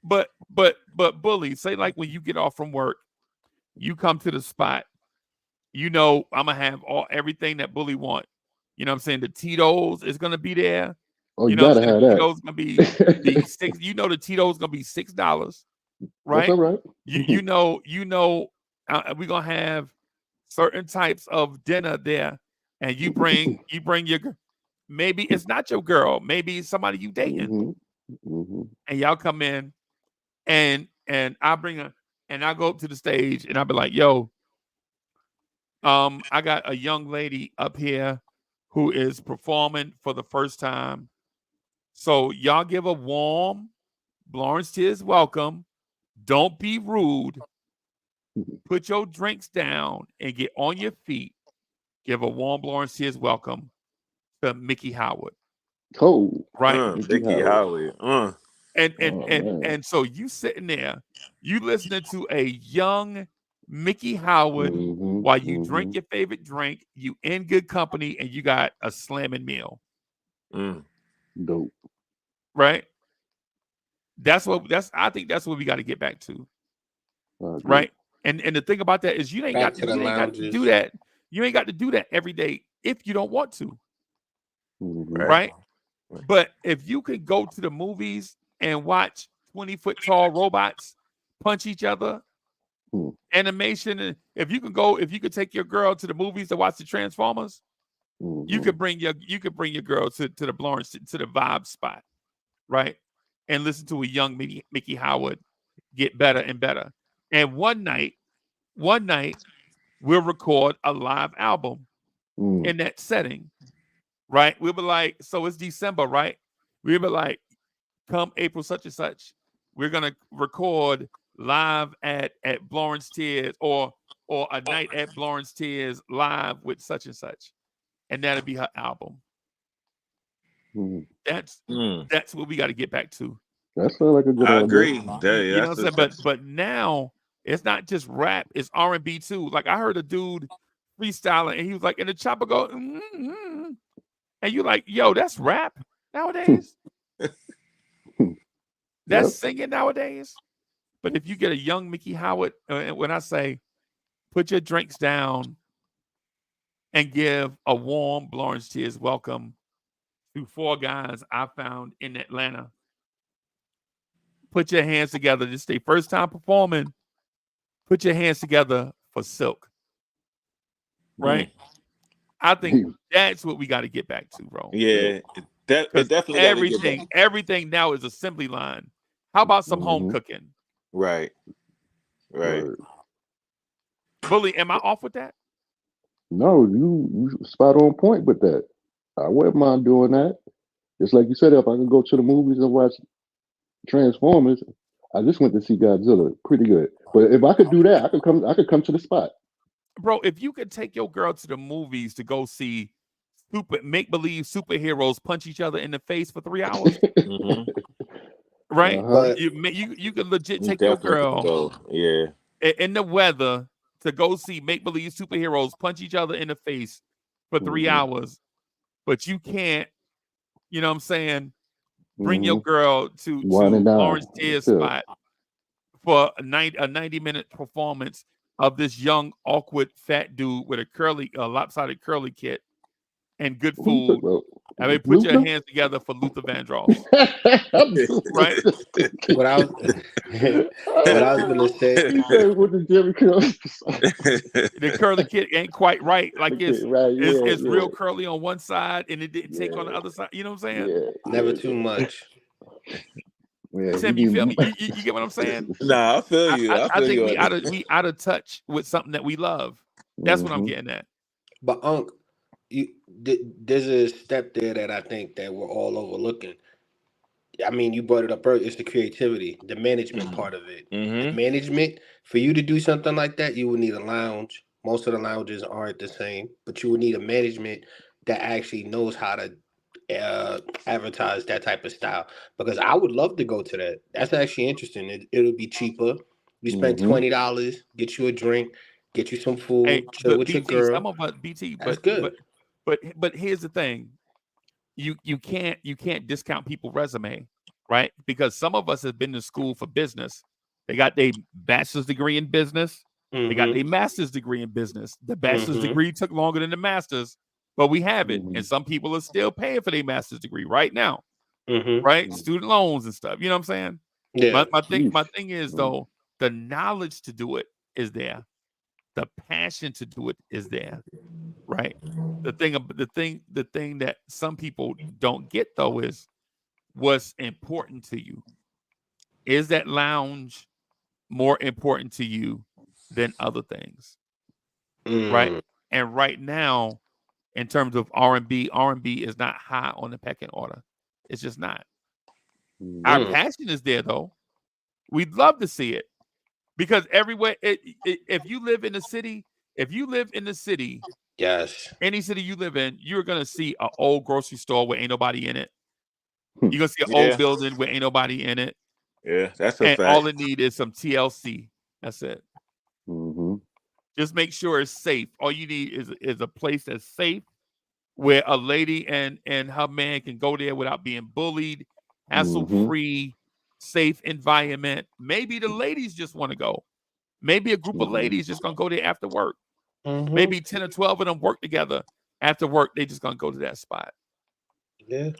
But Bully, say like when you get off from work, you come to the spot. You know I'm gonna have everything that Bully want. You know what I'm saying? The Tito's is gonna be there. Oh, You you know what gotta I'm saying? have The that. Tito's gonna be the six. You know the Tito's gonna be $6, That's right? all right. You know we're gonna have certain types of dinner there, and you bring your maybe it's not your girl, maybe it's somebody you dating, and y'all come in, and I bring her, and I go up to the stage, and I'll be like, yo, I got a young lady up here who is performing for the first time. So y'all give a warm Lawrence Tears welcome. Don't be rude. Put your drinks down and get on your feet. Give a warm Lawrence Tears welcome to Mickey Howard. Cold. Right? Mickey Howard. And so you sitting there, you listening to a young Mickey Howard while you drink your favorite drink, you in good company, and you got a slamming meal. Dope. Right? I think that's what we got to get back to. Right? And the thing about that is you ain't got to do that. You ain't got to do that every day if you don't want to. right? But if you could go to the movies and watch 20-foot tall robots punch each other, animation, and if you could take your girl to the movies to watch the Transformers, you could bring your girl to the Florence to the Vibe spot, right? And listen to a young Mickey Howard get better and better. And one night we'll record a live album in that setting, right? We'll be like, so it's December, right? We'll be like, come April such and such, we're gonna record live at Florence Tears or a night at Florence Tears live with such and such, and that'll be her album. That's what we got to get back to. That sounds like a good I idea. agree. You know what I'm saying? But now it's not just rap; it's R&B too. Like I heard a dude freestyling, and he was like, and the chopper go, and you like, yo, that's rap nowadays. That's singing nowadays. But if you get a young Mickey Howard, when I say put your drinks down and give a warm Florence Tears welcome to 4 guys I found in Atlanta. Put your hands together. This is their first time performing. Put your hands together for Silk. Right? I think that's what we got to get back to, bro. Yeah. It definitely everything now is assembly line. How about some home cooking? Right. Bully, am I off with that? No, you spot on point with that. I wouldn't mind doing that. Just like you said, if I could go to the movies and watch Transformers, I just went to see Godzilla. Pretty good. But if I could do that, I could come to the spot. Bro, if you could take your girl to the movies to go see make-believe superheroes punch each other in the face for 3 hours, right? You could legit take your girl in the weather to go see make-believe superheroes punch each other in the face for 3 hours, but you can't, you know what I'm saying, bring your girl to Florence Tears spot for a 90-minute performance of this young, awkward, fat dude with a lopsided curly kit and good food. I mean, put your hands together for Luther Vandross. Right? What I was gonna say, the curly kit ain't quite right. Like it's real curly on one side and it didn't take on the other side. You know what I'm saying? Yeah. Never too much. Tim, you feel me? You get what I'm saying? Nah, I feel you. I think we out of touch with something that we love. That's what I'm getting at. But Unc, there's a step there that I think that we're all overlooking. I mean, you brought it up earlier. It's the creativity, the management part of it. The management, for you to do something like that, you would need a lounge. Most of the lounges aren't the same, but you would need a management that actually knows how to advertise that type of style. Because I would love to go to that. That's actually interesting. It'll be cheaper. You spend $20, get you a drink, get you some food, chill with your girl. Some of us, BT, that's good. But here's the thing. You can't discount people's resume, right? Because some of us have been to school for business. They got their bachelor's degree in business. They got their master's degree in business. The bachelor's degree took longer than the master's, but we have it. And some people are still paying for their master's degree right now, right? Student loans and stuff. You know what I'm saying? Yeah. My thing is though, the knowledge to do it is there. The passion to do it is there, right? The thing that some people don't get though is what's important to you. Is that lounge more important to you than other things, right? And right now, in terms of R&B is not high on the pecking order. It's just not. Our passion is there though. We'd love to see it. Because everywhere, if you live in the city, yes, any city you live in, you're gonna see an old grocery store where ain't nobody in it. You're gonna see an old building where ain't nobody in it. Yeah, that's a and fact. all it need is some TLC. That's it. Just make sure it's safe. All you need is a place that's safe, where a lady and her man can go there without being bullied, hassle-free. Safe environment. Maybe the ladies just want to go. Maybe a group of ladies just gonna go there after work. Maybe 10 or 12 of them work together. After work, they just gonna go to that spot. Yeah,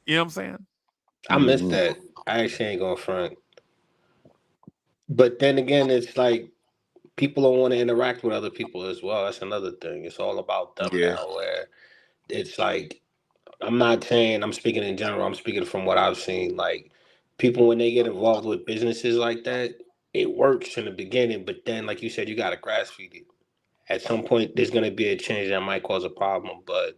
You know what I'm saying? I miss Mhm. that. I actually ain't going front. But then again, it's like people don't want to interact with other people as well. That's another thing. It's all about them Yeah. now. Where it's like, I'm not saying I'm speaking in general. I'm speaking from what I've seen. Like people when they get involved with businesses like that, it works in the beginning, but then, like you said, you got to grass feed it. At some point, there's going to be a change that might cause a problem. But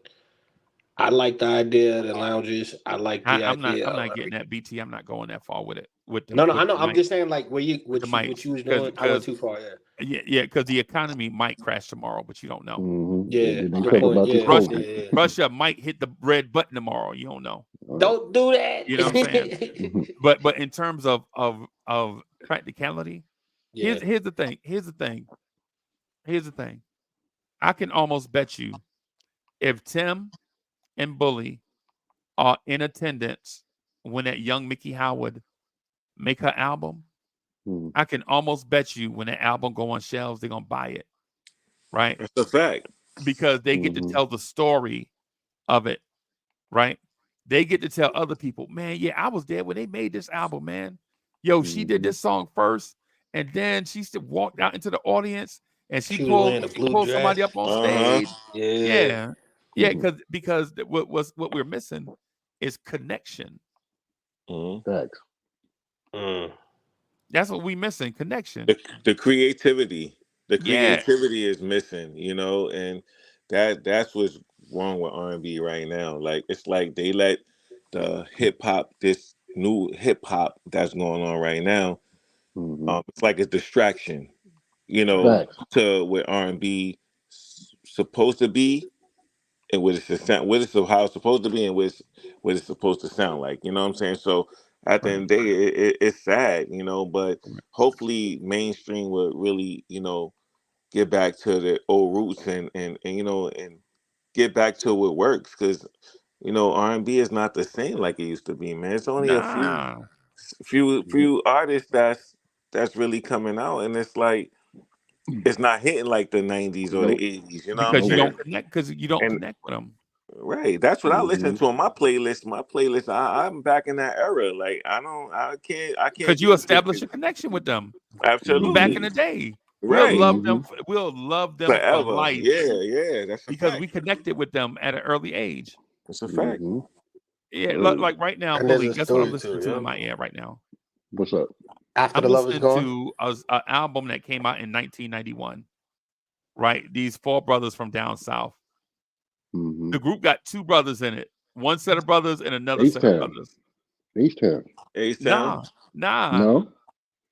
I like the idea of the lounges. I like the I'm not idea I'm of not getting that BT. I'm not going that far with it. no, no. I With know. the I'm mic just saying, like where you with the what mics you was doing. I went too far. Yeah, yeah, because the economy might crash tomorrow, but you don't know. Mhm. And yeah. then they Good talk Right? point. about the Yeah, Russia COVID. yeah. Russia might hit the red button tomorrow. You don't know. Don't do that. You know what I'm saying? Mhm. But in terms of practicality, Yeah. here's the thing. Here's the thing. Here's the thing. I can almost bet you if Tim and Bully are in attendance when that young Mickey Howard make her album, Mhm. I can almost bet you when the album go on shelves, they're gonna buy it, right? That's a fact. Because they get to Mhm. tell the story of it, right? They get to tell other people, man, yeah, I was there when they made this album, man. Yo, she did Mhm. this song first, and then she still walked out into the audience and She was wearing a blue dress. somebody up on Uh-huh. stage. Yeah. Yeah, yeah, Mhm. because what we're missing is connection. Mhm. Facts. Mm. That's what we missing, connection. The creativity. The Yeah, creativity is missing, you know, and that's what's wrong with R&B right now. Like it's like they let the hip hop, this new hip hop that's going on right now, Mhm. it's like a distraction, you know, right. Facts. to what R&B supposed to be and what it's how it's supposed to be and what it's supposed to sound like. You know what I'm saying? So at the Right. end of the day, it's sad, you know, but hopefully mainstream would really, you know, get back to the old roots and you know and get back to what works because you know R&B is not the same like it used to be, man. It's only a Nah, few artists that's really coming out, and it's like it's not hitting like the 90s or the Nope. 80s. You know what I'm because you Nope. saying? don't connect. Because you don't And connect with them. right, that's what I listen Mhm. to on my playlist. My playlist, I'm back in that era. Like I can't Because you get with this establish a music. connection with them from back in Absolutely, the day. right, Mhm. We'll love them for forever. life Yeah, that's a because fact. we connected with them at an early age. It's a fact. Mhm. Yeah, Word. like right now, And there's Bully. a Guess what I'm story listening to it, to in yeah. my ear right now? What's up? After I'm the love is listening gone. to an album that came out in 1991. Right, these four brothers from down south. Mhm. The group got two brothers in it. One set of brothers and another H set of Town. brothers. H Town. H Town. Nah, nah, No.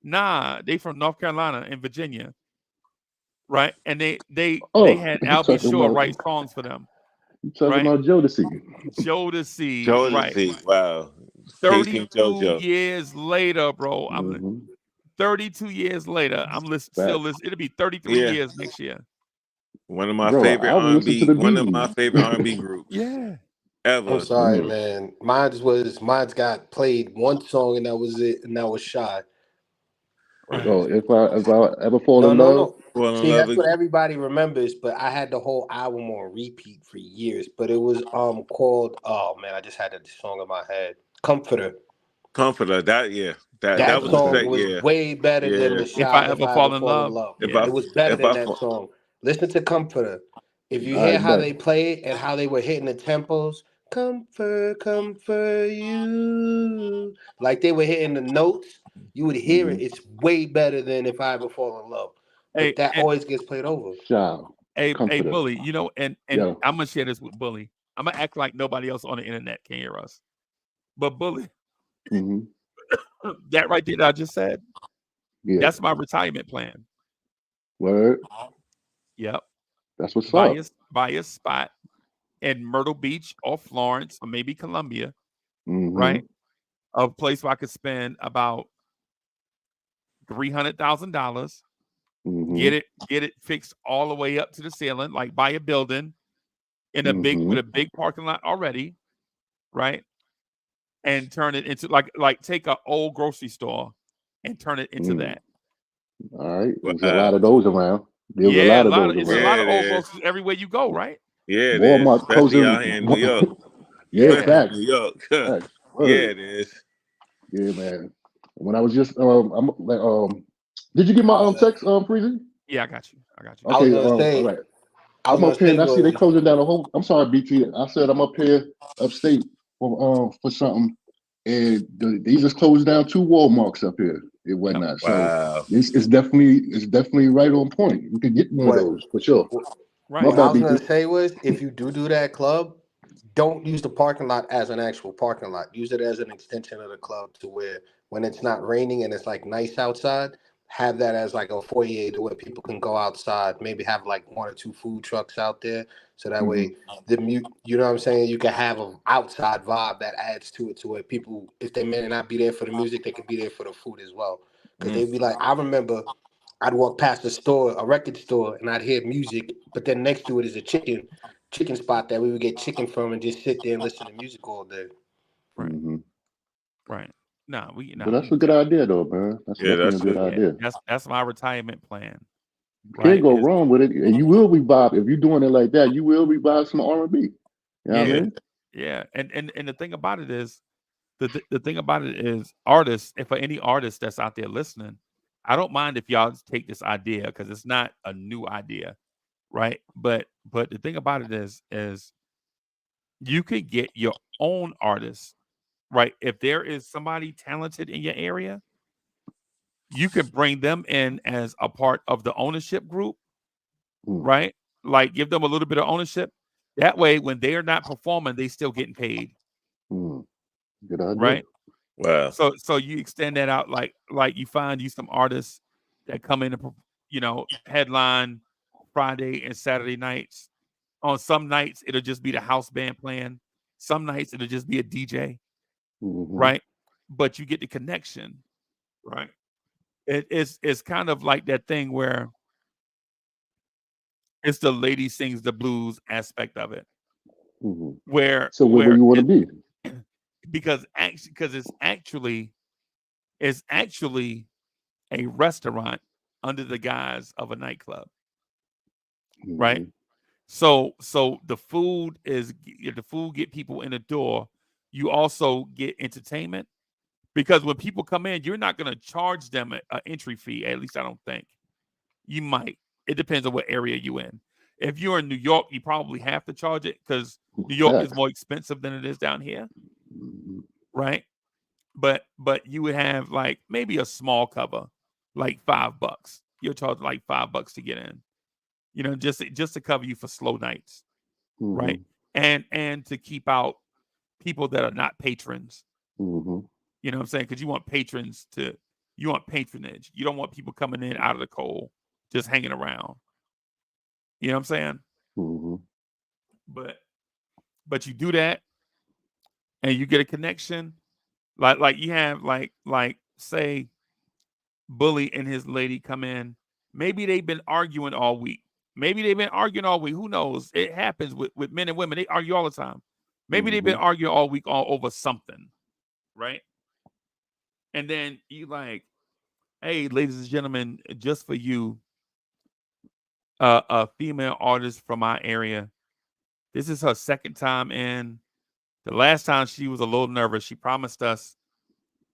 nah. They from North Carolina and Virginia. Right, and they Oh, had you Albie talking Shore about write songs for them. you talking Right, about Jodeci? Jodeci. Right, Jodeci. Wow. Casey and 32 JoJo. years later, bro. I'm Mhm. 32 years later. I'm still Facts. listening. It'll be 33 Yeah. years next year. One of my Bro, favorite I would listen to R&B, the one of my Beatles. favorite R&B groups Yeah. I'm ever. sorry, Mm. man. Mine's got played one song and that was it, and that was Shy. Right. So if I ever fall No, in no, love, no. Fall in See, love that's what again. everybody remembers, but I had the whole album on repeat for years. But it was called, oh man, I just had the song in my head. Comforter. Comforter. That yeah. That That was the okay. song sec. was Yeah. way better than Yeah. the If I Shy If ever I Ever fall in Fall in love, Love. If yeah. I It was better if than I that fall, song. Listen to Comforter. If you I hear how bet. they play it and how they were hitting the tempos, comfort you, like they were hitting the notes, you would hear it. Mhm. It's way better than If I Ever Fall in Love. But Hey, that always gets played over. Child. hey, Comforter. Bully. And Yo. I'm gonna share this with Bully. I'm gonna act like nobody else on the internet can hear us. But Bully, Mhm. that right there that I just said, Yeah. that's my retirement plan. Word. Yep. That's what's up. Buy a spot in Myrtle Beach or Florence or maybe Columbia, right? Mhm. A place where I could spend about $300,000. Mhm. Get it fixed all the way up to the ceiling, like buy a building in with Mhm. a big parking lot already, right? And turn it into like take an old grocery store and turn it into Mm. that. All right. There's a lot wow. of those around. There's a Yeah, lot of those it's a around. lot Yeah, of it old is. groceries everywhere you go, right? Yeah, it is. Walmart Especially out closing. here in New York. Yeah, Yeah. facts. New York. Facts. Yeah, Word. it is. Yeah, man. When I was just I'm like did you get my Uh, text, Freezy? Yeah, I got you. I got you. I was Okay, gonna all say, right. I'm up here and I see they closing down the whole. I'm sorry, BT. I said I'm up here upstate for something, and they just closed down 2 Walmarts up here and whatnot. So Wow. it's definitely right on point. You can get one of what those for sure. My Right. what I bad, was gonna BT. say was, if you do that club, don't use the parking lot as an actual parking lot. Use it as an extension of the club, to where when it's not raining and it's like nice outside, have that as like a foyer to where people can go outside. Maybe have like 1 or 2 food trucks out there, so that Mm-hmm. way you know what I'm saying. You can have an outside vibe that adds to it, to where people, if they may not be there for the music, they can be there for the food as well. Because Mm. they'd be like, I remember I'd walk past a store, a record store, and I'd hear music, but then next to it is a chicken spot that we would get chicken from and just sit there and listen to music all day. Right. Mm-hmm. Right. No, we But that's a good idea, though, man. That's Yeah, definitely a that's good it. yeah, idea. that's my retirement plan. You can't Right. go Is wrong with it, and you will revive if you're doing it like that. You will revive some R&B. You know what I yeah, mean? yeah. And the thing about it is the thing about it is artists, if for any artist that's out there listening, I don't mind if y'all take this idea because it's not a new idea, right? But the thing about it is you could get your own artist, right? If there is somebody talented in your area, you could bring them in as a part of the ownership group, Mm, right? Like give them a little bit of ownership. That way, when they are not performing, they still getting paid, mm. Good idea. right? Wow. So you extend that out, like you find you some artists that come in and headline Friday and Saturday nights. On some nights it'll just be the house band playing. Some nights it'll just be a DJ, Mm-hmm. right? But you get the connection, right? It's kind of like that thing where it's the lady sings the blues aspect of it, Mm-hmm. where So where you want to be? because it's actually a restaurant under the guise of a nightclub, right? Mm-hmm. So the food get people in the door. You also get entertainment because when people come in, you're not going to charge them an entry fee. At least I don't think you might. It depends on what area you in. If you're in New York, you probably have to charge it because New York is Facts. more expensive than it is down here, Mm-hmm. right? But you would have like maybe a small cover, like $5. You'll charge like $5 to get in, just to cover you for slow nights, Mm-hmm. right? And to keep out people that are not patrons. Mm-hmm. You know what I'm saying? Because you want patronage. You don't want people coming in out of the cold, just hanging around. You know what I'm saying? Mm-hmm. But you do that and you get a connection. Like you have like say Bully and his lady come in. Maybe they've been arguing all week. Maybe they've been arguing all week. Who knows? It happens with men and women. They argue all the time. Maybe they've been Mm-hmm. arguing all week all over something, right? And then you like, hey, ladies and gentlemen, just for you, a female artist from our area. This is her second time in. The last time she was a little nervous. She promised us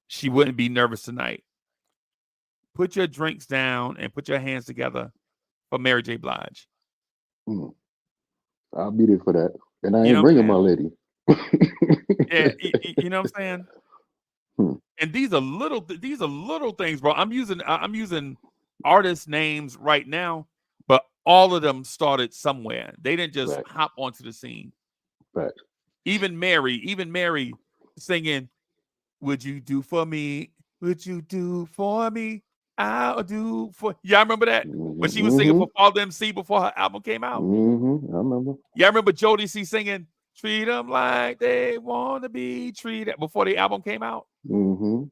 she wouldn't be nervous tonight. Put your drinks down and put your hands together for Mary J. Blige. Mm. I'll be there for that, and I You know ain't what I'm bringing my saying? lady. Yeah, you know what I'm saying? Hmm. And these are little things, bro. I'm using artist names right now, but all of them started somewhere. They didn't just Right. hop onto the scene. Right. Even Mary singing, "Would you do for me? Would you do for me? I'll do for." Yeah, I remember that when she was singing Mm-hmm. for Father MC before her album came out. Mm-hmm. I remember. Yeah, I remember Jodeci singing "Treat Them Like They Want to Be Treated" before the album came out. Mm-hmm.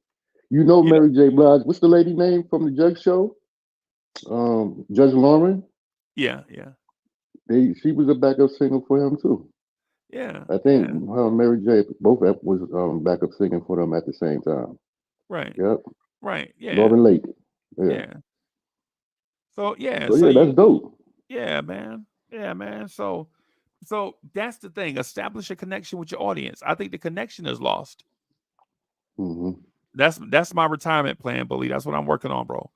You know You know, Mary J. Blige. What's the lady name from the Judge Show? Judge Lauren. yeah. She was a backup singer for him too. Yeah, I think yeah, her and Mary J. both was backup singing for them at the same time. right, Yep. right, yeah, Lauren Lake. Yeah. yeah. So yeah, So so yeah, that's dope. yeah, man, yeah, man. So So that's the thing. Establish a connection with your audience. I think the connection is lost. hmm That's my retirement plan, Bully. That's what I'm working on, bro.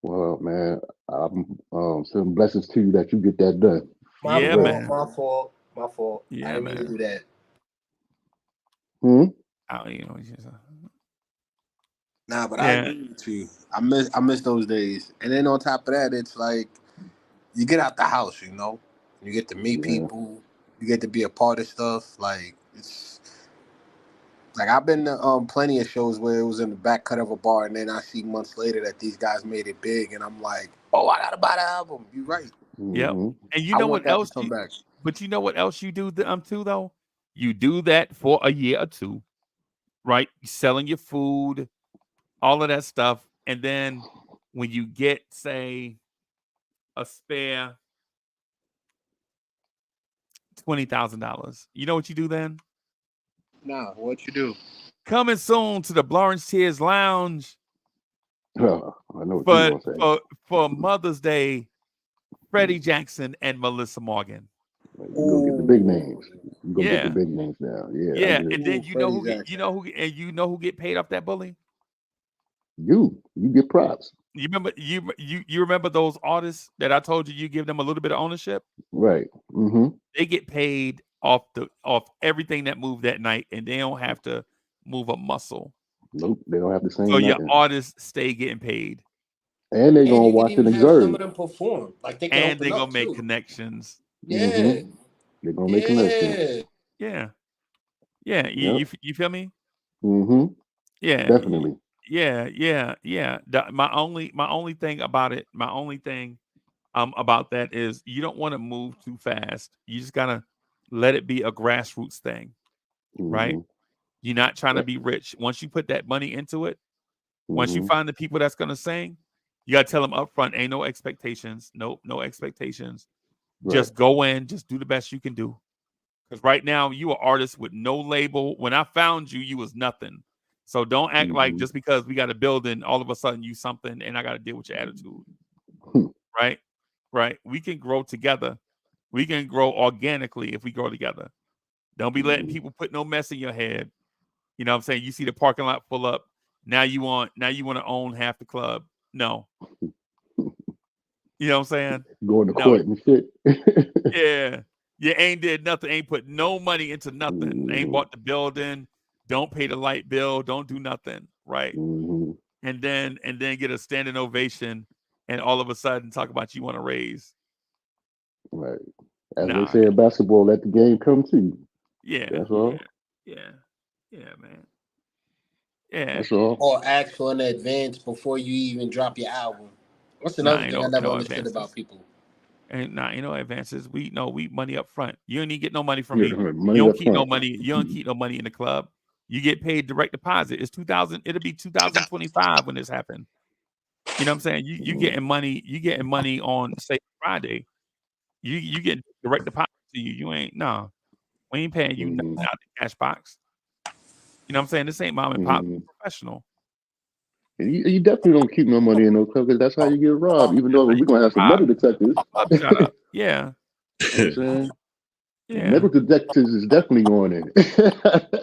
Well, man, I'm sending blessings to you that you get that done. My Yeah, For real. fault. man. My fault. My fault. I Yeah, didn't mean to man. do that. Hmm? I don't, you know, it's just, Nah, but I yeah, agree with you. I miss those days. And then on top of that, it's like you get out the house, you know. You get to meet Yeah. people. You get to be a part of stuff. Like it's like I've been to plenty of shows where it was in the back cut of a bar, and then I see months later that these guys made it big, and I'm like, oh, I gotta buy the album. You're right. yep. hmm And you I know want what that to else come back. but you know what else you do too though? You do that for a year or two, right? Selling your food, all of that stuff. And then when you get, say, a spare $20,000, you know what you do then? Nah, what you do? Coming soon to the Lawrence Tears Lounge I know what you're for gonna say. for Mother's Day, Freddie Jackson and Melissa Morgan. Like, you gonna get the big Ooh, names. You gonna get the Yeah. big names now. Yeah, I Yeah. get it. And then ooh, Freddie Jackson. you know who get paid off that, Bully? You get props. You remember you remember those artists that I told you give them a little bit of ownership? Right. Mm-hmm. They get paid off everything that moved that night, and they don't have to move a muscle. Nope, they don't have to say So your nothing. artists stay getting paid, And they And gonna you can watch and even have some observe. of them perform. Like they can and open they up gonna make too. connections. Yeah. Mm-hmm. They're gonna make connections. Yeah. Yeah, yeah. Yep. You feel me? Mm-hmm. Yeah, Definitely. yeah. My only thing about it, my only thing about that is you don't want to move too fast. You just gotta let it be a grassroots thing, right? Mm-hmm. You're not trying to Right. be rich. Once you put that money into it, once you Mm-hmm. find the people that's gonna sing, you gotta tell them up front, ain't no expectations. Nope, no expectations. Right. Just go in, just do the best you can do. Because right now you are artist with no label. When I found you, you was nothing. So don't act like Mm-hmm. just because we got a building, all of a sudden you something, and I got to deal with your attitude. Right, right. We can grow together. We can grow organically if we grow together. Don't be letting Mm-hmm. people put no mess in your head. You know what I'm saying? You see the parking lot full up. Now you want to own half the club. No. You know what I'm saying? Going to No. court and shit. Yeah. You ain't did nothing, ain't put no money into nothing. Ain't Mm-hmm. bought the building, don't pay the light bill, don't do nothing. Right. Mm-hmm. And then get a standing ovation and all of a sudden talk about you want to raise. Right. As they Nah. say in basketball, let the game come to you. Yeah. That's all. Yeah. Yeah, man. Yeah. That's all. Or ask for an advance before you even drop your album. That's Nah, another thing I never no understood about advances. people. And advances. We money up front. You don't need get no money from Yeah, me. money You don't up keep no front. money. You don't keep no money in the club. You get paid direct deposit. It's 2000. It'll be 2025 when this happened. You know what I'm saying? You Mm-hmm. getting money. You getting money on say Friday. You get direct deposit to you. You ain't no. We ain't paying you Mm-hmm. nothing out of the cash box. You know what I'm saying? This ain't mom and pop. Mm-hmm. Professional. And you definitely don't keep no money in no club because that's how you get robbed. Even though we're gonna have some metal detectors. Club shut up. Yeah. You know what I'm saying? Yeah. Metal detectors is definitely going in.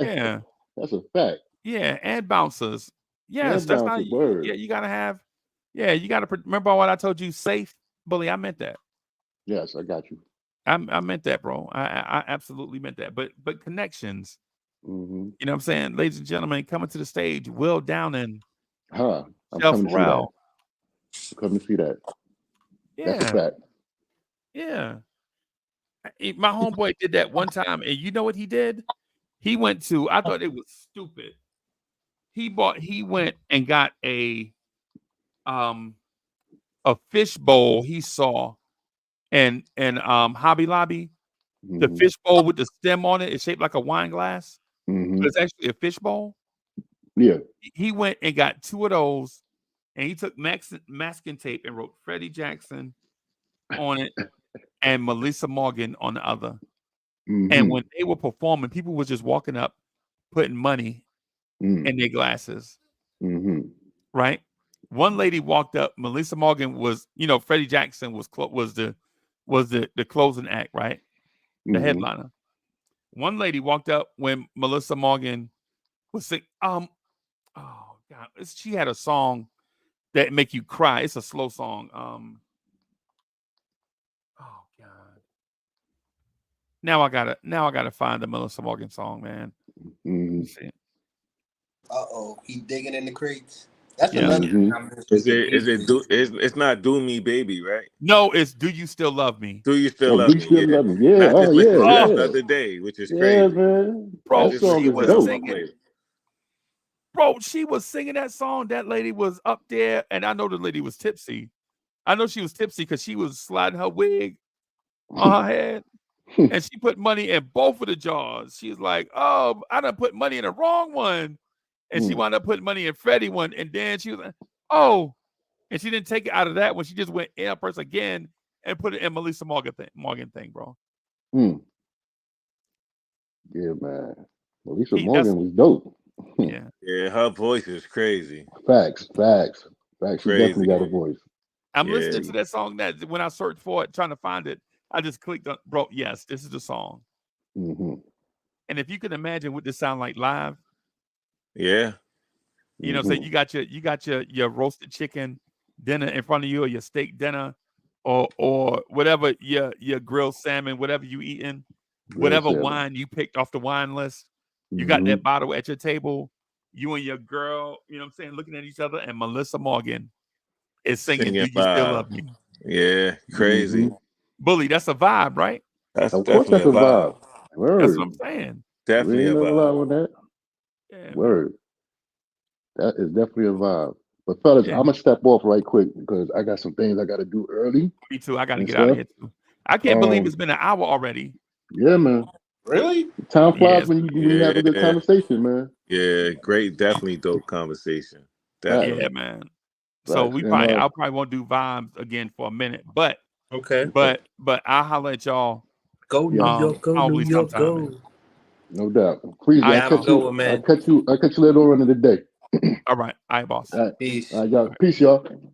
Yeah. That's a fact. Yeah. And bouncers. Yes, And that's how bouncing word. you gotta have. Yeah, you gotta remember what I told you. Safe, Bully. I meant that. Yes, I got you. I meant that, bro. I absolutely meant that. But connections. Mm-hmm. You know what I'm saying, ladies and gentlemen, coming to the stage, Will Downing, Huh. I'm Shel coming to see that. Farrell. I'm coming to see that. That's a Yeah, fact. yeah. My homeboy did that one time, and you know what he did? He went to. I thought it was stupid. He went and got a fish bowl he saw and Hobby Lobby. The Mm-hmm. fish bowl with the stem on it is shaped like a wine glass, Mm-hmm. but it's actually a fish bowl. Yeah. He went and got 2 of those, and he took masking tape and wrote Freddie Jackson on it and Melissa Morgan on the other. And Mm-hmm. when they were performing, people were just walking up, putting money in their glasses. Mm-hmm. Right? One lady walked up. Melissa Morgan was, Freddie Jackson was the closing act, right? the headliner. One lady walked up when Melissa Morgan was singing. Oh God, she had a song that make you cry. It's a slow song. Oh God. Now I gotta find the Melissa Morgan song, man. Let's see. He digging in the crates. That's Yeah. another. It's not Do Me Baby, right? No, it's Do You Still Love Me? Do You Still Oh, Love do you Me? still Yeah. love me? Yeah. And I just Oh, listened to yeah, that yeah. the other day, which is Yeah, crazy. man. Bro, That song she is was dope. singing. Bro, she was singing that song. That lady was up there, and I know the lady was tipsy. I know she was tipsy because she was sliding her wig on her head, and she put money in both of the jars. She was like, "Oh, I done put money in the wrong one," and she wound up putting money in Freddie one, and then she was like, "Oh," and she didn't take it out of that one. She just went in purse again and put it in Melissa Morgan thing, bro. Yeah, man. Melissa That's- Morgan was dope. Yeah. Yeah, her voice is crazy. Facts. She Crazy. definitely got a voice. I'm Yeah. listening to that song that when I searched for it, trying to find it, I just clicked on, bro, yes, this is the song. Mm-hmm. And if you can imagine what this sound like live, Yeah. you know, so you got your roasted chicken dinner in front of you, or your steak dinner, or whatever, your grilled salmon, whatever you eating, whatever wine you picked off the wine list, you got that bottle at your table, you and your girl, you know what I'm saying, looking at each other, and Melissa Morgan is singing Do You Still Love Me? Yeah, crazy. Bully, that's a vibe, right? That's Of course, definitely that's a vibe. Word. That's what I'm saying. Definitely a We ain't never lie vibe. with that. Yeah, Word. That is definitely a vibe. But fellas, Yeah. I'm gonna step off right quick because I got some things I got to do early. Me too. I got to and get out of stuff. here too. I can't believe it's been an hour already. Yeah, man. Really? Time flies Yes. when you have a good conversation, man. Yeah, great, definitely dope conversation. Facts. Definitely. Yeah, man. So Facts. we And, I probably won't do vibes again for a minute, but Okay. but I'll holler at y'all. Go New York, go New probably York, sometime, go. man. No doubt. Please, I I'll have catch a good you. one, man. I'll catch you later on in the day. All right, boss. All right. Peace. All right, y'all. Peace, y'all.